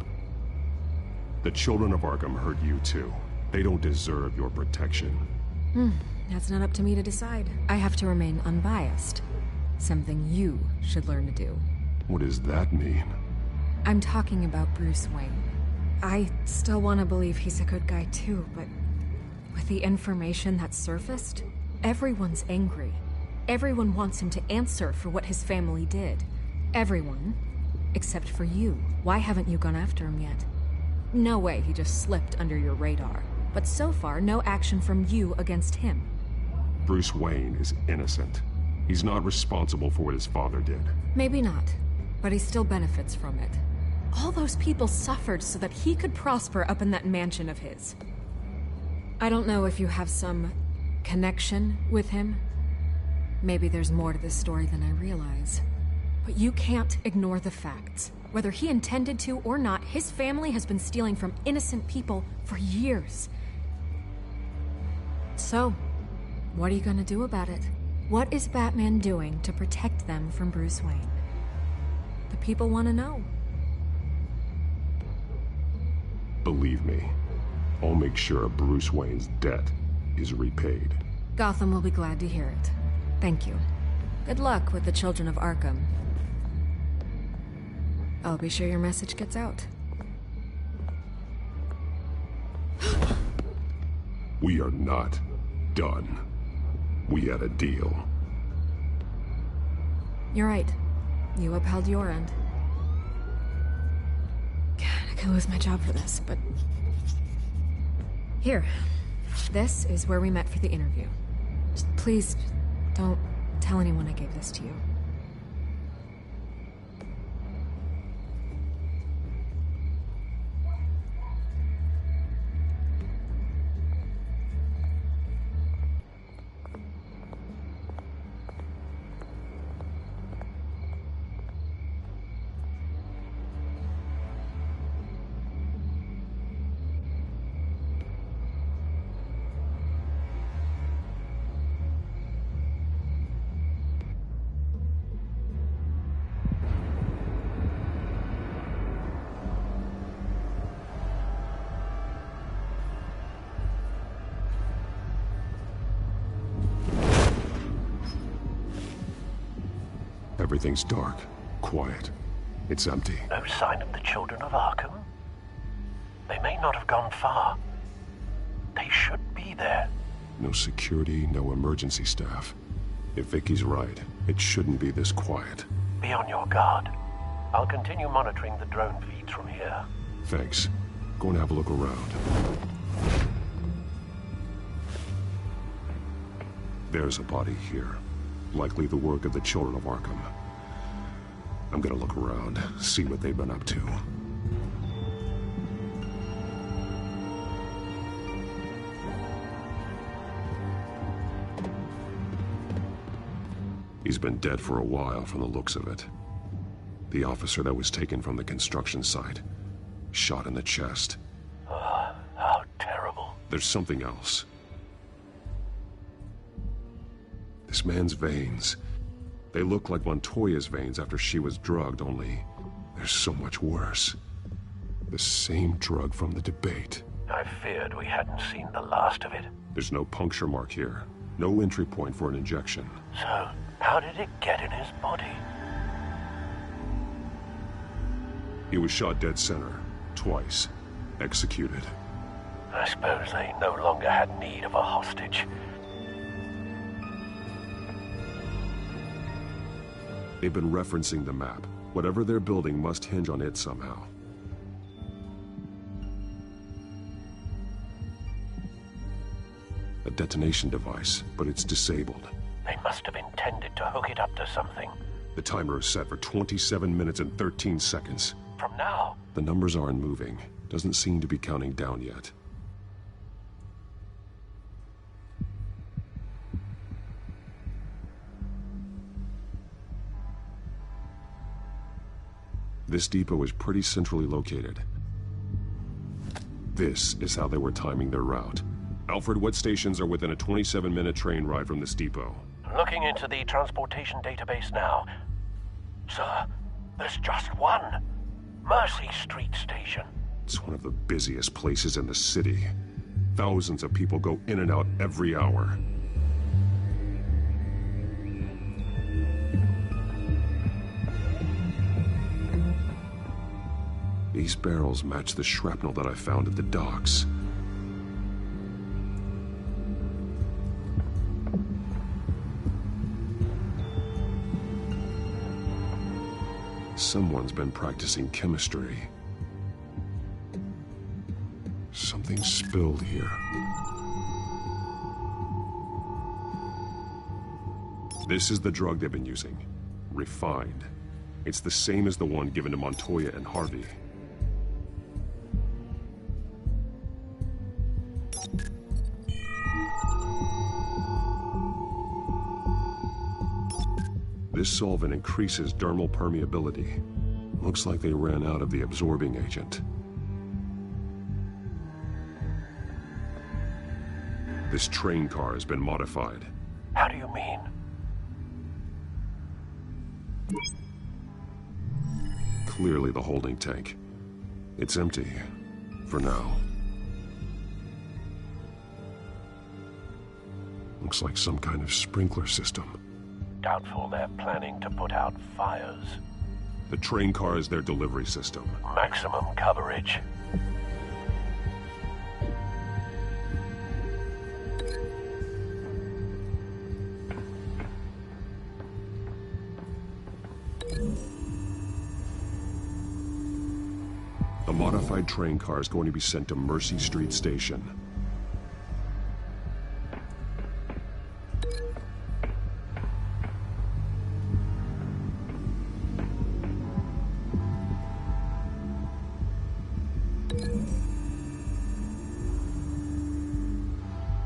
The Children of Arkham hurt you too. They don't deserve your protection. That's not up to me to decide. I have to remain unbiased. Something you should learn to do. What does that mean? I'm talking about Bruce Wayne. I still want to believe he's a good guy too, but with the information that surfaced, everyone's angry. Everyone wants him to answer for what his family did. Everyone, except for you. Why haven't you gone after him yet? No way he just slipped under your radar. But so far, no action from you against him. Bruce Wayne is innocent. He's not responsible for what his father did. Maybe not, but he still benefits from it. All those people suffered so that he could prosper up in that mansion of his. I don't know if you have some connection with him. Maybe there's more to this story than I realize. But you can't ignore the facts. Whether he intended to or not, his family has been stealing from innocent people for years. So, what are you gonna do about it? What is Batman doing to protect them from Bruce Wayne? The people want to know. Believe me, I'll make sure Bruce Wayne's debt is repaid. Gotham will be glad to hear it. Thank you. Good luck with the children of Arkham. I'll be sure your message gets out. We are not done. We had a deal. You're right. You upheld your end. God, I could lose my job for this, but... Here. This is where we met for the interview. Just please, don't tell anyone I gave this to you. Everything's dark, quiet. It's empty. No sign of the children of Arkham? They may not have gone far. They should be there. No security, no emergency staff. If Vicky's right, it shouldn't be this quiet. Be on your guard. I'll continue monitoring the drone feeds from here. Thanks. Go and have a look around. There's a body here. Likely the work of the children of Arkham. I'm gonna look around, see what they've been up to. He's been dead for a while from the looks of it. The officer that was taken from the construction site. Shot in the chest. How terrible. There's something else. This man's veins. They look like Montoya's veins after she was drugged, only they're so much worse. The same drug from the debate. I feared we hadn't seen the last of it. There's no puncture mark here. No entry point for an injection. So, how did it get in his body? He was shot dead center. Twice. Executed. I suppose they no longer had need of a hostage. They've been referencing the map. Whatever they're building must hinge on it somehow. A detonation device, but it's disabled. They must have intended to hook it up to something. The timer is set for 27 minutes and 13 seconds. From now? The numbers aren't moving. Doesn't seem to be counting down yet. This depot is pretty centrally located. This is how they were timing their route. Alfred, what stations are within a 27-minute train ride from this depot? Looking into the transportation database now. Sir, there's just one. Mercy Street Station. It's one of the busiest places in the city. Thousands of people go in and out every hour. These barrels match the shrapnel that I found at the docks. Someone's been practicing chemistry. Something spilled here. This is the drug they've been using. Refined. It's the same as the one given to Montoya and Harvey. This solvent increases dermal permeability. Looks like they ran out of the absorbing agent. This train car has been modified. How do you mean? Clearly the holding tank. It's empty. For now. Looks like some kind of sprinkler system. Doubtful they're planning to put out fires. The train car is their delivery system. Maximum coverage. The modified train car is going to be sent to Mercy Street Station.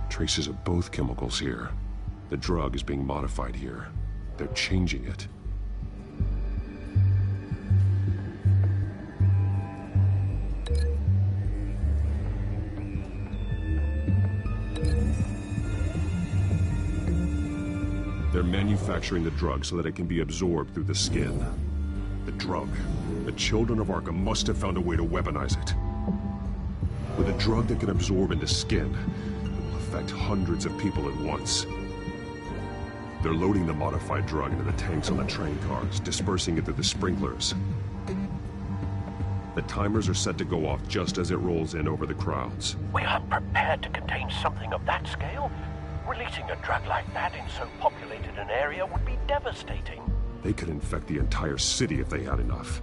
Traces of both chemicals here. The drug is being modified here. They're changing it. They're manufacturing the drug so that it can be absorbed through the skin. The drug. The children of Arkham must have found a way to weaponize it. With a drug that can absorb into skin, it will affect hundreds of people at once. They're loading the modified drug into the tanks on the train cars, dispersing it through the sprinklers. The timers are set to go off just as it rolls in over the crowds. We aren't prepared to contain something of that scale. Releasing a drug like that in so populated an area would be devastating. They could infect the entire city if they had enough.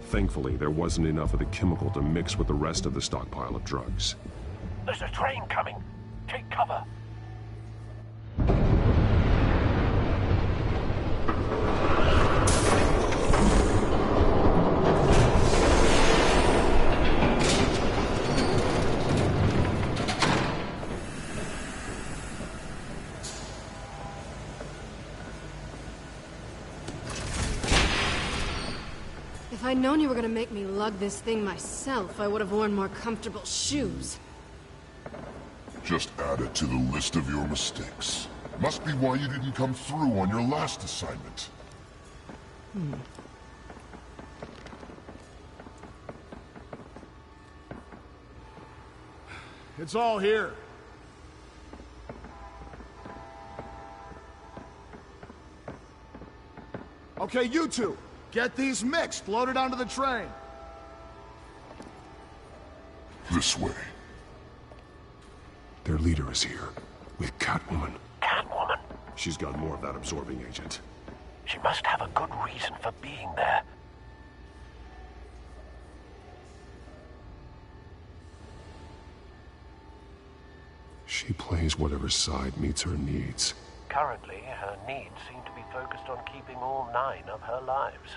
Thankfully, there wasn't enough of the chemical to mix with the rest of the stockpile of drugs. There's a train coming. Take cover. If I'd known you were gonna make me lug this thing myself, I would have worn more comfortable shoes. Just add it to the list of your mistakes. Must be why you didn't come through on your last assignment. It's all here. Okay, you two. Get these mixed, loaded onto the train. This way. Their leader is here, with Catwoman. Catwoman? She's got more of that absorbing agent. She must have a good reason for being there. She plays whatever side meets her needs. Currently, her needs seem to be focused on keeping all 9 of her lives.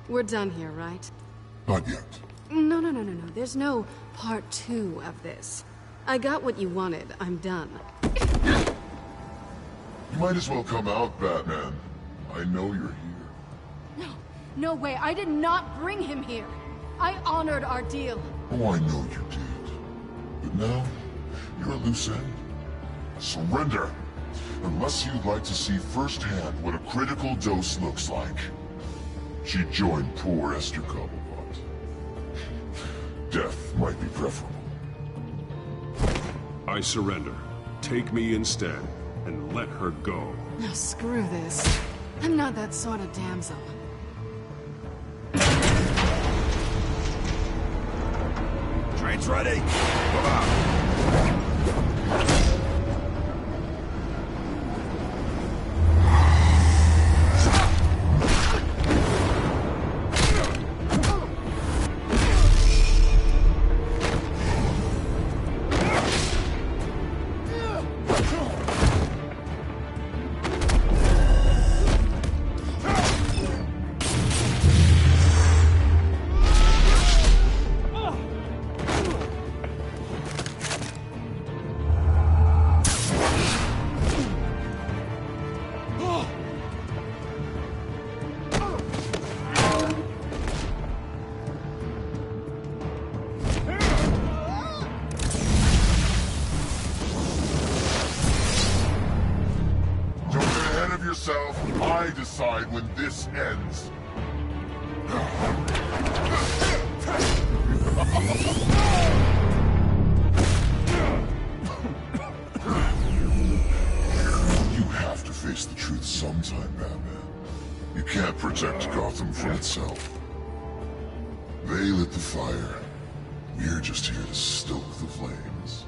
We're done here, right? Not yet. No. There's no part 2 of this. I got what you wanted. I'm done. You might as well come out, Batman. I know you're here. No way. I did not bring him here. I honored our deal. Oh, I know you did. But now, you're a loose end. Surrender! Unless you'd like to see firsthand what a critical dose looks like. She joined poor Esther Cobblepot. Death might be preferable. I surrender. Take me instead, and let her go. No, screw this. I'm not that sort of damsel. Train's ready. Come on. I decide when this ends. You have to face room for itself. They lit the fire. We're just here to stoke the flames.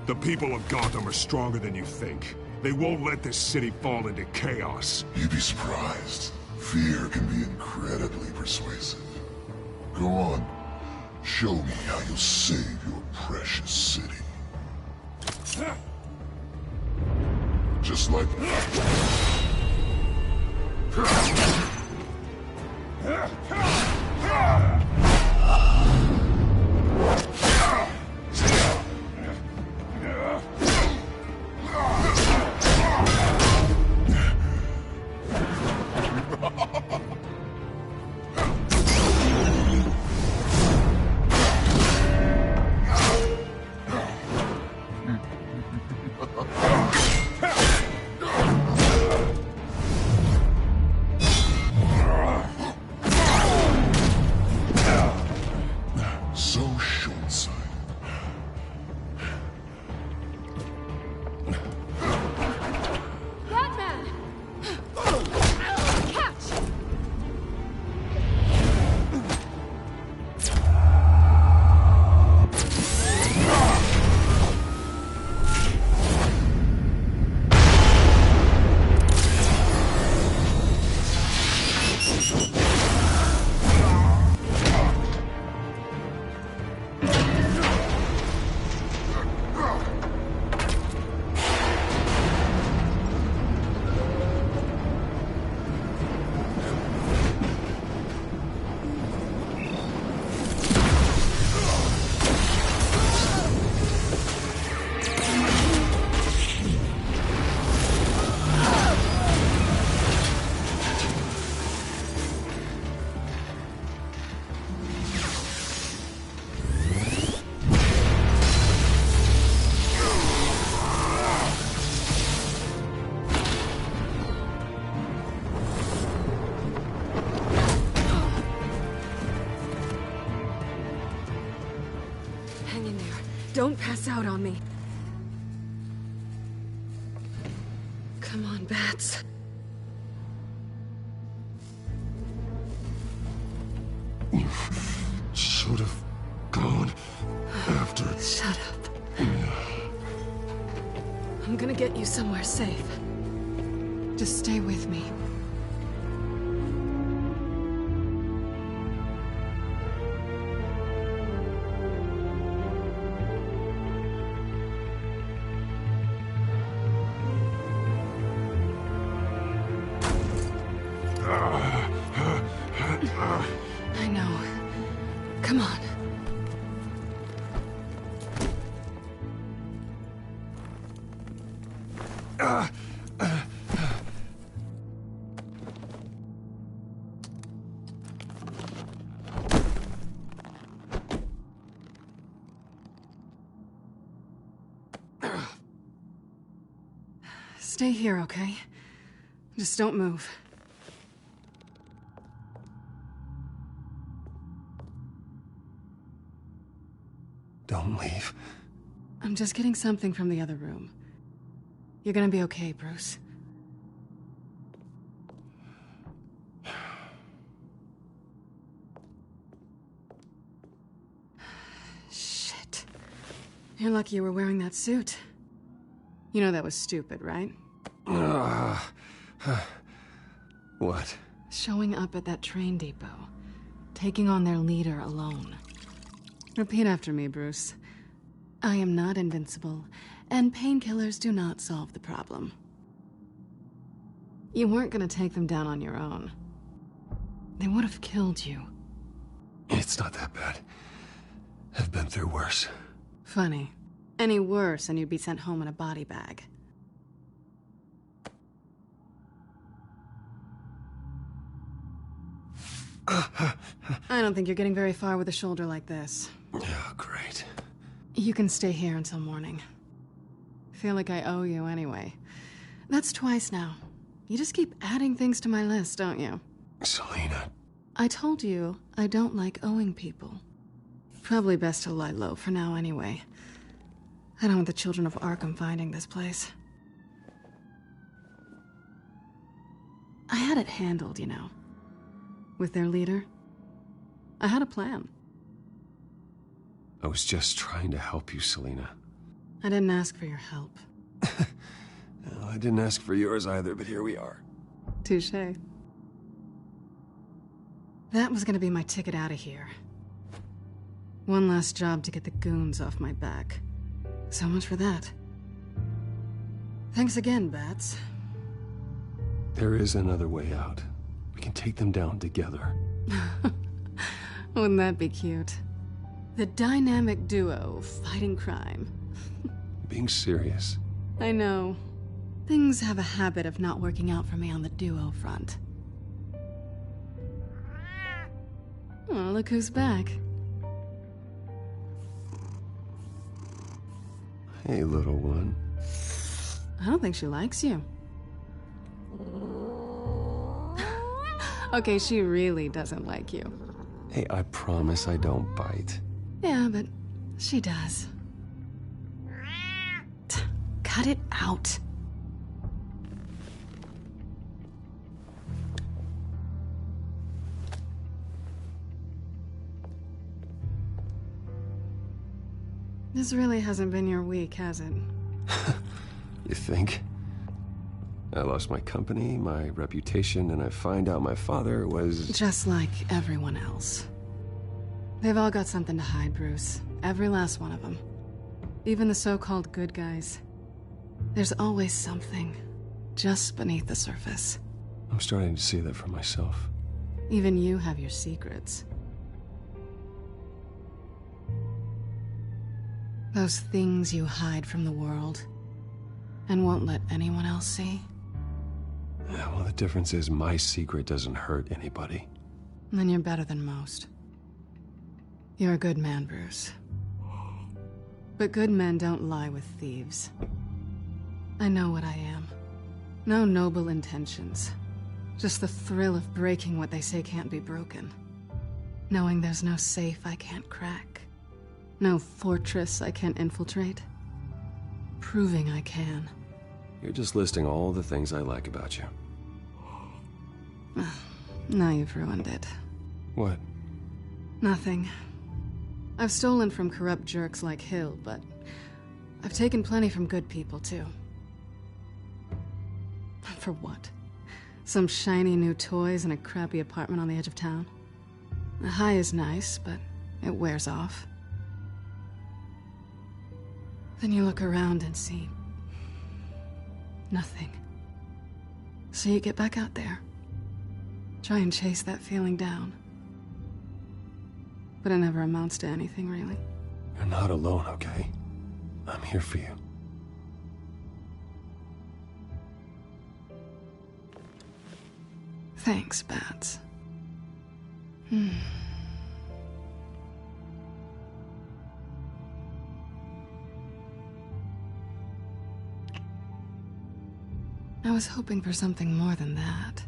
The people of Gotham are stronger than you think. They won't let this city fall into chaos. You'd be surprised. Fear can be incredibly persuasive. Go on. Show me how you'll save your precious city. Just like that. Don't pass out on me. Come on, Bats. You should have gone after... Shut up. I'm gonna get you somewhere safe. Just stay with me. I know. Come on. Stay here, okay? Just don't move. Don't leave. I'm just getting something from the other room. You're gonna be okay, Bruce. Shit. You're lucky you were wearing that suit. You know that was stupid, right? What? Showing up at that train depot. Taking on their leader alone. Repeat after me, Bruce. I am not invincible, and painkillers do not solve the problem. You weren't gonna take them down on your own. They would have killed you. It's not that bad. I've been through worse. Funny. Any worse and you'd be sent home in a body bag. I don't think you're getting very far with a shoulder like this. Oh, great. You can stay here until morning. Feel like I owe you anyway. That's twice now. You just keep adding things to my list, don't you? Selina. I told you I don't like owing people. Probably best to lie low for now anyway. I don't want the children of Arkham finding this place. I had it handled, you know. with their leader. I had a plan. I was just trying to help you, Selina. I didn't ask for your help. Well, I didn't ask for yours either, but here we are. Touché. That was gonna be my ticket out of here. One last job to get the goons off my back. So much for that. Thanks again, Bats. There is another way out. We can take them down together. Wouldn't that be cute? The dynamic duo fighting crime. Being serious. I know. Things have a habit of not working out for me on the duo front. Oh, look who's back. Hey, little one. I don't think she likes you. Okay, she really doesn't like you. Hey, I promise I don't bite. Yeah, but she does. Cut it out. This really hasn't been your week, has it? You think? I lost my company, my reputation, and I find out my father was... Just like everyone else. They've all got something to hide, Bruce. Every last one of them. Even the so-called good guys. There's always something just beneath the surface. I'm starting to see that for myself. Even you have your secrets. Those things you hide from the world and won't let anyone else see. Yeah, well, the difference is my secret doesn't hurt anybody. Then you're better than most. You're a good man, Bruce. But good men don't lie with thieves. I know what I am. No noble intentions. Just the thrill of breaking what they say can't be broken. Knowing there's no safe I can't crack. No fortress I can't infiltrate. Proving I can. You're just listing all the things I like about you. Now you've ruined it. What? Nothing. I've stolen from corrupt jerks like Hill, but I've taken plenty from good people, too. For what? Some shiny new toys and a crappy apartment on the edge of town? The high is nice, but it wears off. Then you look around and see... nothing. So you get back out there. Try and chase that feeling down. But it never amounts to anything, really. You're not alone, okay? I'm here for you. Thanks, Bats. I was hoping for something more than that.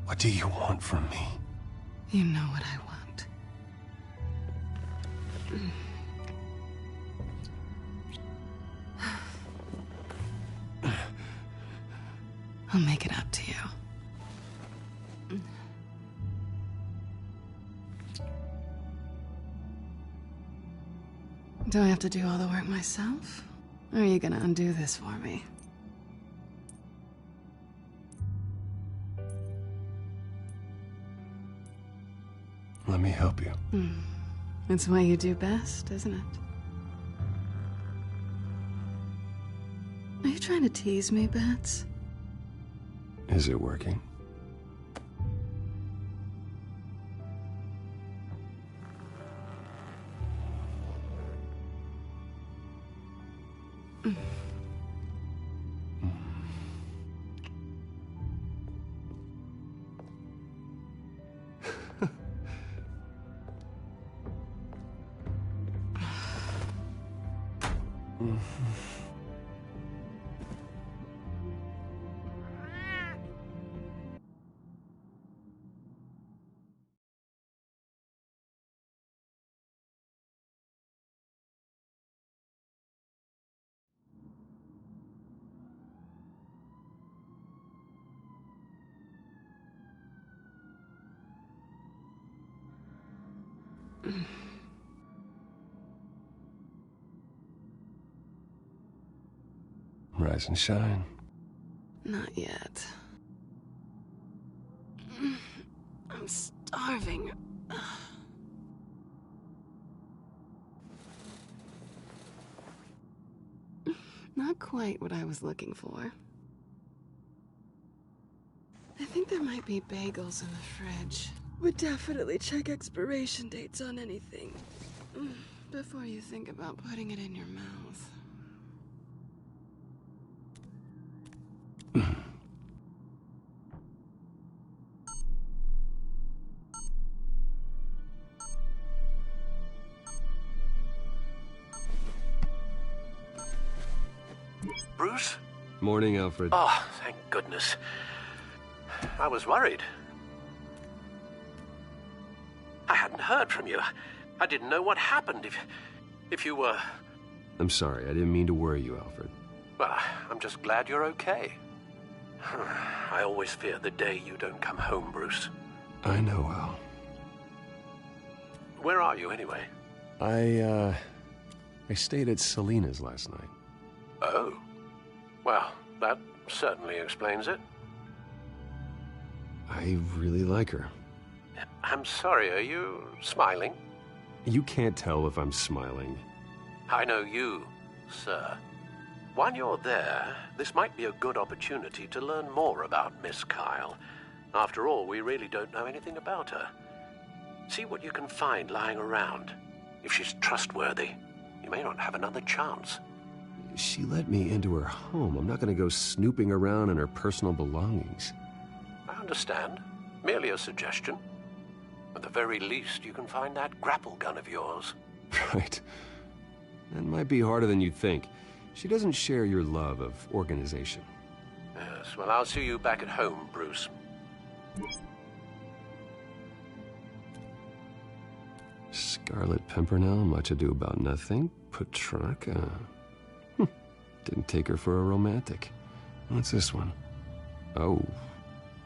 What do you want from me? You know what I want. I'll make it up to you. Do I have to do all the work myself? Or are you gonna undo this for me? Let me help you. It's what you do best, isn't it? Are you trying to tease me, Bats? Is it working? Rise and shine. Not yet. I'm starving. Not quite what I was looking for. I think there might be bagels in the fridge. Would definitely check expiration dates on anything before you think about putting it in your mouth. Bruce? Morning, Alfred. Oh, thank goodness. I was worried. I hadn't heard from you. I didn't know what happened if you were... I'm sorry, I didn't mean to worry you, Alfred. Well, I'm just glad you're okay. I always fear the day you don't come home, Bruce. I know, Al. Where are you, anyway? I stayed at Selena's last night. Oh. Well, that certainly explains it. I really like her. I'm sorry, are you smiling? You can't tell if I'm smiling. I know you, sir. While you're there, this might be a good opportunity to learn more about Miss Kyle. After all, we really don't know anything about her. See what you can find lying around. If she's trustworthy, you may not have another chance. She let me into her home. I'm not going to go snooping around in her personal belongings. I understand. Merely a suggestion. At the very least, you can find that grapple gun of yours. Right. That might be harder than you'd think. She doesn't share your love of organization. Yes, well, I'll see you back at home, Bruce. Scarlet Pimpernel, Much Ado About Nothing, Petrarca. Didn't take her for a romantic. What's this one? Oh,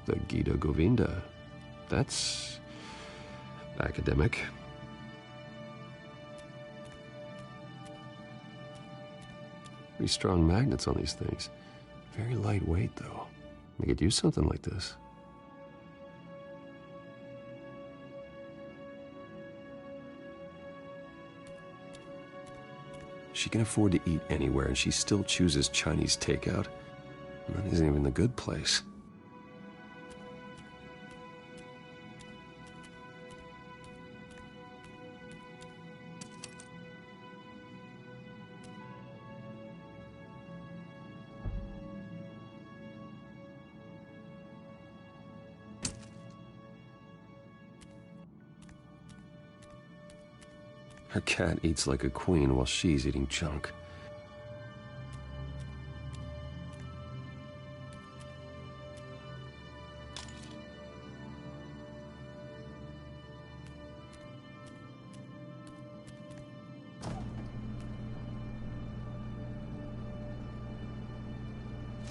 the Gita Govinda. That's academic. Pretty strong magnets on these things. Very lightweight, though. I could use something like this. She can afford to eat anywhere, and she still chooses Chinese takeout. And that isn't even the good place. Her cat eats like a queen while she's eating junk.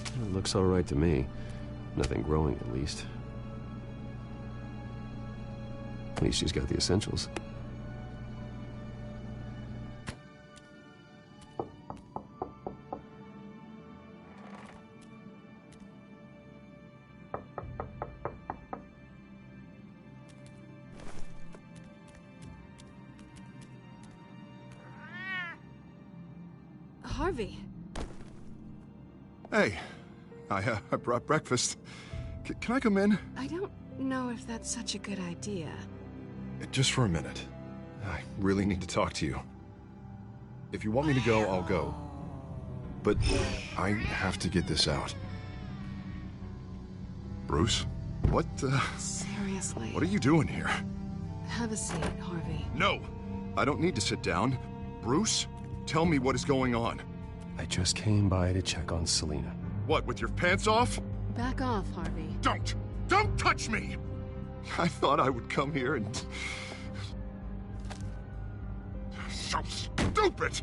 It looks all right to me. Nothing growing, at least. At least she's got the essentials. Harvey. Hey, I brought breakfast. Can I come in? I don't know if that's such a good idea. Just for a minute. I really need to talk to you. If you want me to go, I'll go. But I have to get this out. Bruce? What, Seriously. What are you doing here? Have a seat, Harvey. No! I don't need to sit down. Bruce, tell me what is going on. I just came by to check on Selena. What, with your pants off? Back off, Harvey. Don't! Don't touch me! I thought I would come here and... So stupid!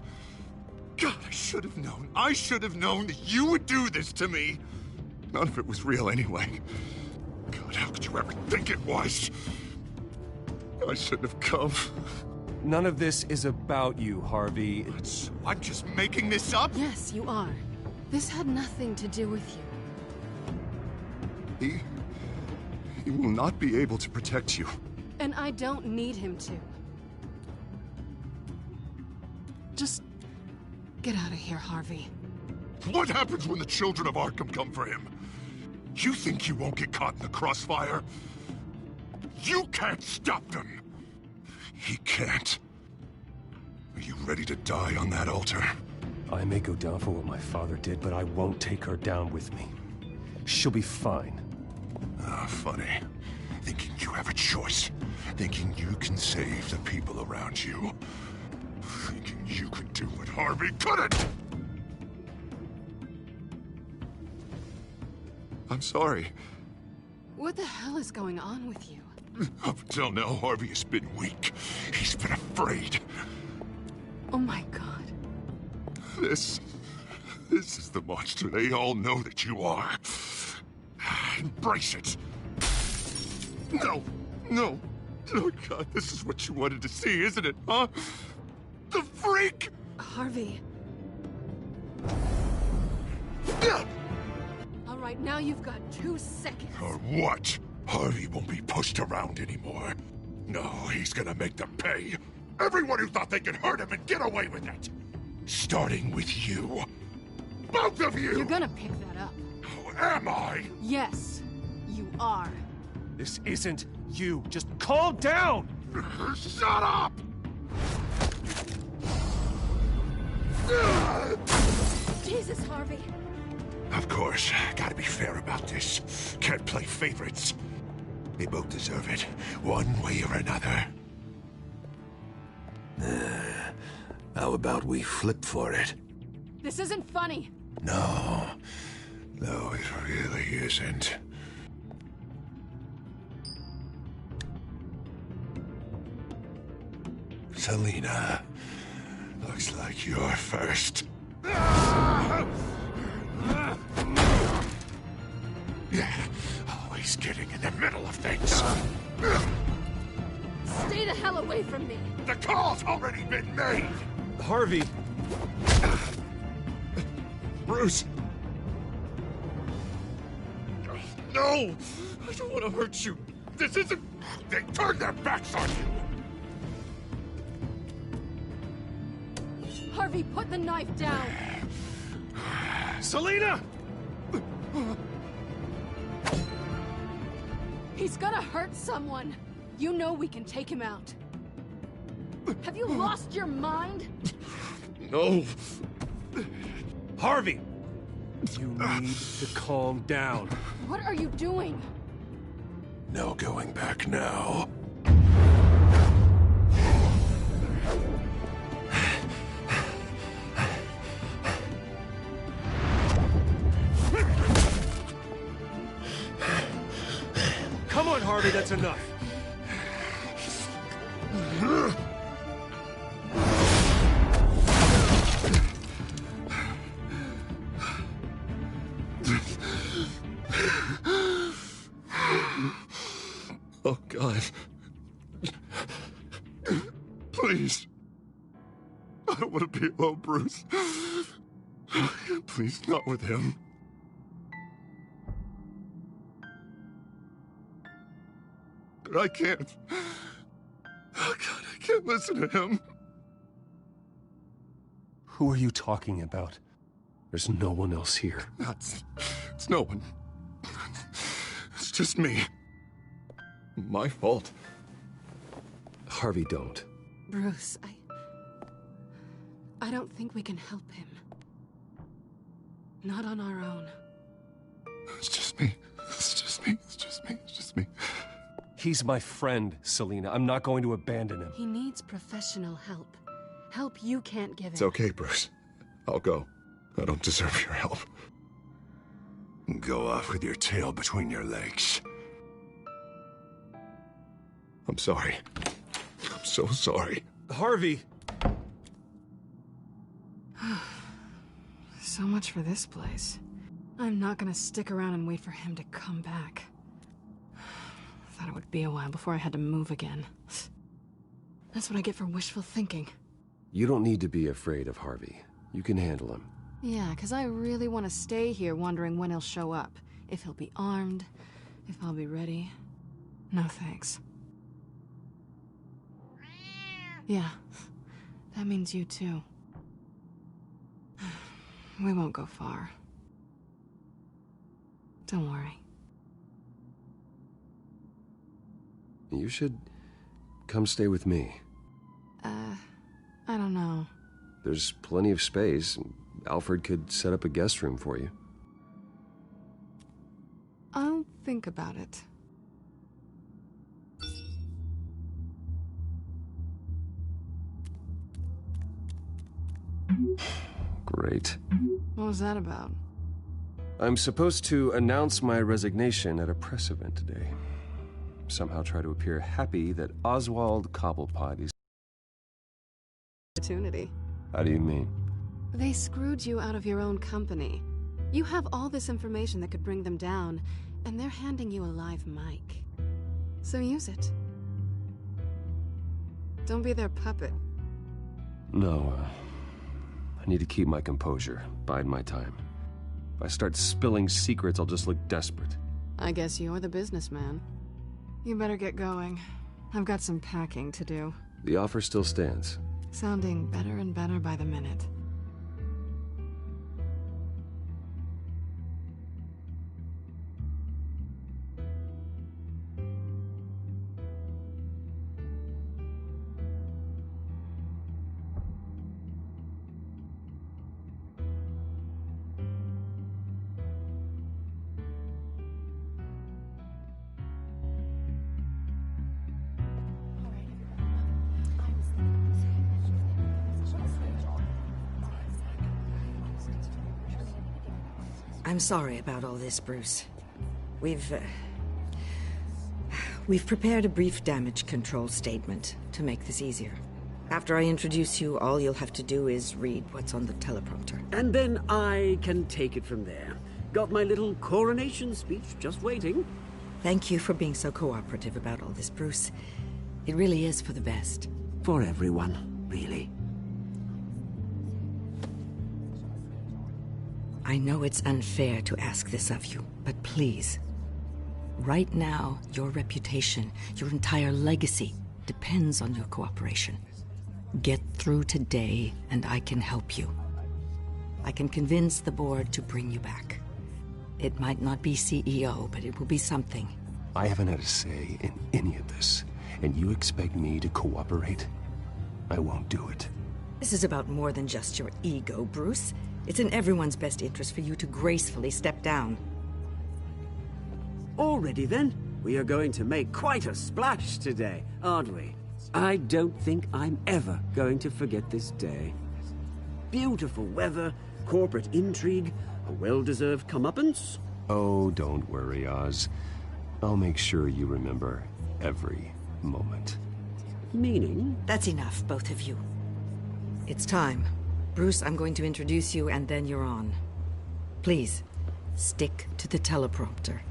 God, I should have known. I should have known that you would do this to me. None of it was real anyway. God, how could you ever think it was? I shouldn't have come. None of this is about you, Harvey. What? I'm just making this up? Yes, you are. This had nothing to do with you. He will not be able to protect you. And I don't need him to. Just get out of here, Harvey. What happens when the children of Arkham come for him? You think you won't get caught in the crossfire? You can't stop them! He can't. Are you ready to die on that altar? I may go down for what my father did, but I won't take her down with me. She'll be fine. Ah, funny. Thinking you have a choice. Thinking you can save the people around you. Thinking you could do what Harvey couldn't! I'm sorry. What the hell is going on with you? Up until now, Harvey has been weak. He's been afraid. Oh my god. This is the monster they all know that you are. Embrace it. No. Oh god, this is what you wanted to see, isn't it, huh? The freak! Harvey. All right, now you've got 2 seconds. Or what? Harvey won't be pushed around anymore. No, he's gonna make them pay. Everyone who thought they could hurt him and get away with it. Starting with you. Both of you! You're gonna pick that up. Oh, am I? Yes, you are. This isn't you. Just calm down! Shut up! Jesus, Harvey. Of course, gotta be fair about this. Can't play favorites. They both deserve it, one way or another. How about we flip for it? This isn't funny. No, it really isn't. Selina, looks like you're first. Always getting in the middle of things. Stay the hell away from me. The call's already been made. Harvey. Bruce. No, I don't want to hurt you. This isn't... They turned their backs on you. Harvey, put the knife down. Selina! He's gonna hurt someone. You know we can take him out. Have you lost your mind? No. Harvey! You need to calm down. What are you doing? No going back now. Come on, Harvey, that's enough. Oh, God. Please. I don't want to be alone, Bruce. Please, not with him. But I can't. Oh, God, I can't listen to him. Who are you talking about? There's no one else here. It's no one. It's just me. My fault. Harvey, don't. Bruce, I don't think we can help him. Not on our own. It's just me. It's just me. It's just me. It's just me. He's my friend, Selina. I'm not going to abandon him. He needs professional help. Help you can't give him. It's okay, Bruce. I'll go. I don't deserve your help. Go off with your tail between your legs. I'm sorry. I'm so sorry. Harvey! So much for this place. I'm not gonna stick around and wait for him to come back. Thought it would be a while before I had to move again. That's what I get for wishful thinking. You don't need to be afraid of Harvey. You can handle him. Yeah, because I really want to stay here wondering when he'll show up. If he'll be armed, if I'll be ready. No thanks. Yeah, that means you too. We won't go far. Don't worry. You should come stay with me. I don't know. There's plenty of space. Alfred could set up a guest room for you. I'll think about it. Great. What was that about? I'm supposed to announce my resignation at a press event today. Somehow try to appear happy that Oswald Cobblepot is... Opportunity. How do you mean? They screwed you out of your own company. You have all this information that could bring them down, and they're handing you a live mic. So use it. Don't be their puppet. No, I need to keep my composure, bide my time. If I start spilling secrets, I'll just look desperate. I guess you're the businessman. You better get going. I've got some packing to do. The offer still stands. Sounding better and better by the minute. I'm sorry about all this, Bruce. We've prepared a brief damage control statement to make this easier. After I introduce you, all you'll have to do is read what's on the teleprompter. And then I can take it from there. Got my little coronation speech just waiting. Thank you for being so cooperative about all this, Bruce. It really is for the best. For everyone, really. I know it's unfair to ask this of you, but please. Right now, your reputation, your entire legacy, depends on your cooperation. Get through today, and I can help you. I can convince the board to bring you back. It might not be CEO, but it will be something. I haven't had a say in any of this, and you expect me to cooperate? I won't do it. This is about more than just your ego, Bruce. It's in everyone's best interest for you to gracefully step down. Already then, we are going to make quite a splash today, aren't we? I don't think I'm ever going to forget this day. Beautiful weather, corporate intrigue, a well-deserved comeuppance. Oh, don't worry, Oz. I'll make sure you remember every moment. Meaning? That's enough, both of you. It's time. Bruce, I'm going to introduce you, and then you're on. Please, stick to the teleprompter.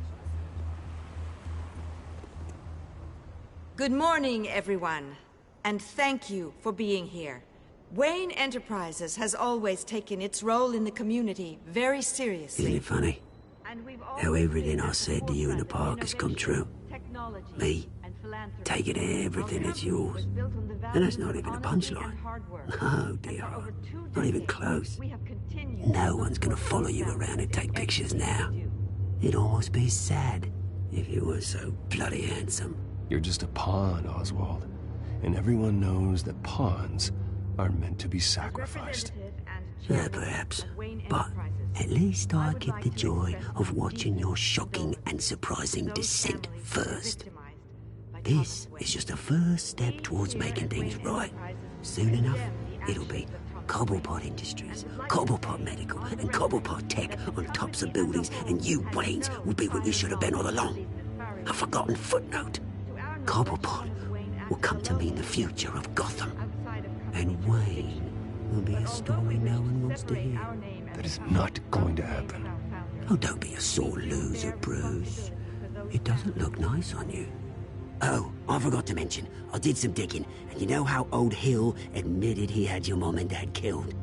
Good morning, everyone, and thank you for being here. Wayne Enterprises has always taken its role in the community very seriously. Isn't it funny? How everything I said to you in the park has come true. Me, taking everything that's yours. And that's not even a punchline. Oh dear, not even close. No one's gonna follow you around and take pictures now. It'd almost be sad if you were so bloody handsome. You're just a pawn, Oswald. And everyone knows that pawns are meant to be sacrificed. Yeah, perhaps. But at least I get the joy of watching your shocking and surprising descent first. This is just a first step towards making things right. Soon enough, it'll be Cobblepot Industries, Cobblepot Medical, and Cobblepot Tech on tops of buildings, and you, Waynes, will be what you should have been all along. A forgotten footnote. Cobblepot will come to mean the future of Gotham. And Wayne will be a story no one wants to hear. That is not going to happen. Oh, don't be a sore loser, Bruce. It doesn't look nice on you. Oh, I forgot to mention, I did some digging, and you know how old Hill admitted he had your mom and dad killed?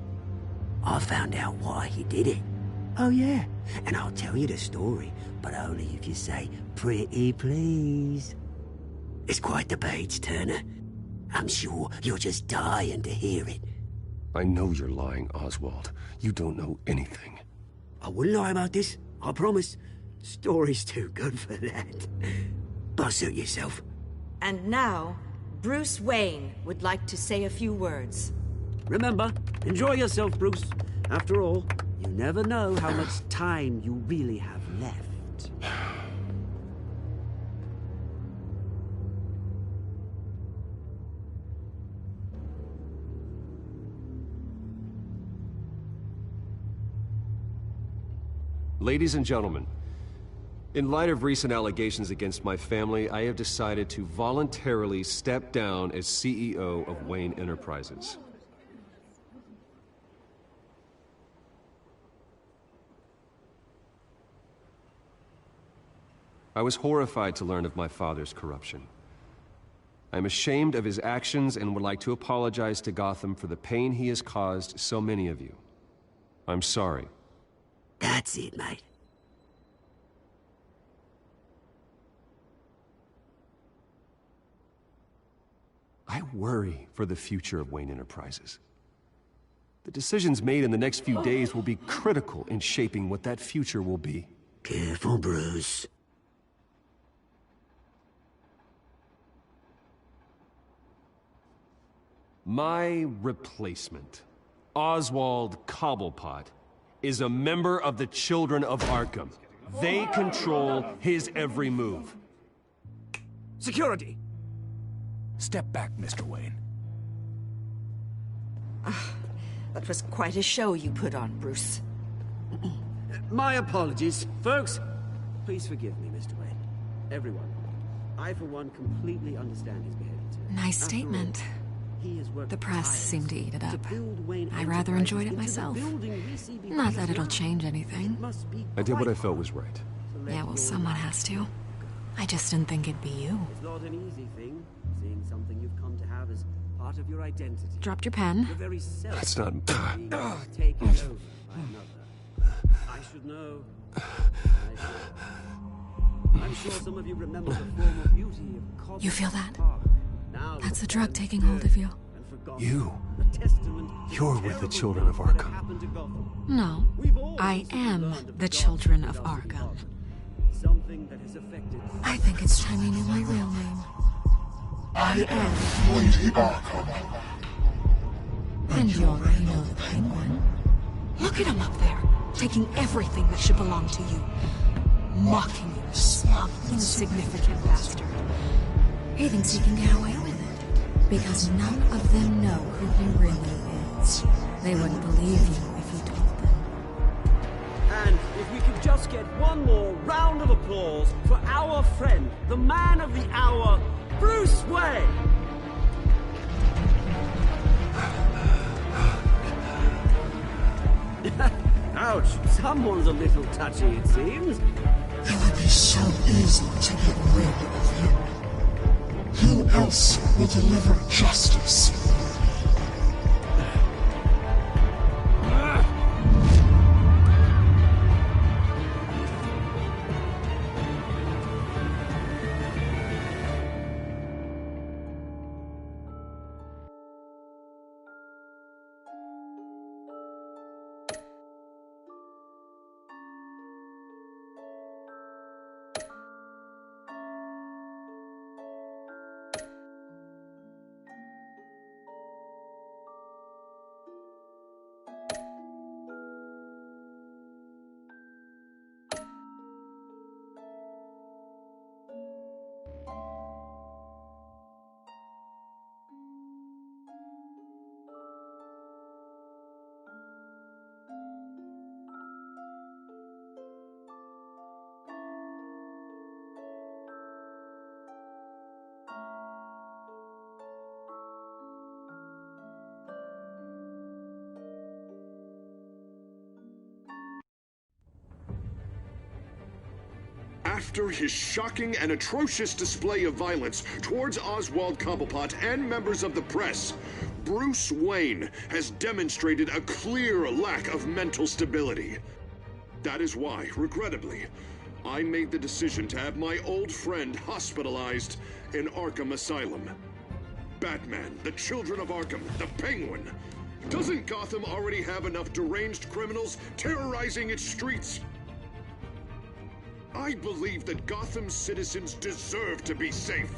I found out why he did it. Oh yeah, and I'll tell you the story, but only if you say, pretty please. It's quite the page, Turner. I'm sure you're just dying to hear it. I know you're lying, Oswald. You don't know anything. I wouldn't lie about this, I promise. Story's too good for that. But suit yourself. And now, Bruce Wayne would like to say a few words. Remember, enjoy yourself, Bruce. After all, you never know how much time you really have left. Ladies and gentlemen, in light of recent allegations against my family, I have decided to voluntarily step down as CEO of Wayne Enterprises. I was horrified to learn of my father's corruption. I am ashamed of his actions and would like to apologize to Gotham for the pain he has caused so many of you. I'm sorry. That's it, mate. I worry for the future of Wayne Enterprises. The decisions made in the next few days will be critical in shaping what that future will be. Careful, Bruce. My replacement, Oswald Cobblepot, is a member of the Children of Arkham. They control his every move. Security! Step back, Mr. Wayne. That was quite a show you put on, Bruce. My apologies, folks. Please forgive me, Mr. Wayne. Everyone. I, for one, completely understand his behavior today. Nice statement. The press seemed to eat it up. I rather enjoyed it myself. Not that it'll change anything. I did what I felt was right. Yeah, well, someone has to. I just didn't think it'd be you. It's not an easy thing, seeing something you've come to have as part of your identity. Dropped your pen. Your very self That's not... being taken over by another. I should know. I'm sure some of you remember the former beauty of Cosmo. You feel that? Park. That's the drug taking hold of you. You're with the Children of Arkham. No, I am the Children of Arkham. I think it's time you knew my real name. I am Lady Arkham. And you already know the Penguin. Look at him up there, taking everything that should belong to you. Mocking you, smug, insignificant bastard. He thinks he can get away with it, because none of them know who he really is. They wouldn't believe you if you told them. And if we could just get one more round of applause for our friend, the man of the hour, Bruce Wayne! Ouch, someone's a little touchy, it seems. It would be so easy to get rid of him. Who else will deliver justice? After his shocking and atrocious display of violence towards Oswald Cobblepot and members of the press, Bruce Wayne has demonstrated a clear lack of mental stability. That is why, regrettably, I made the decision to have my old friend hospitalized in Arkham Asylum. Batman, the Children of Arkham, the Penguin. Doesn't Gotham already have enough deranged criminals terrorizing its streets? I believe that Gotham's citizens deserve to be safe,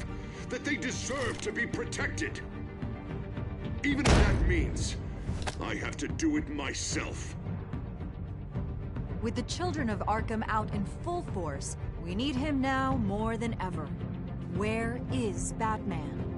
that they deserve to be protected. Even if that means I have to do it myself. With the Children of Arkham out in full force, we need him now more than ever. Where is Batman?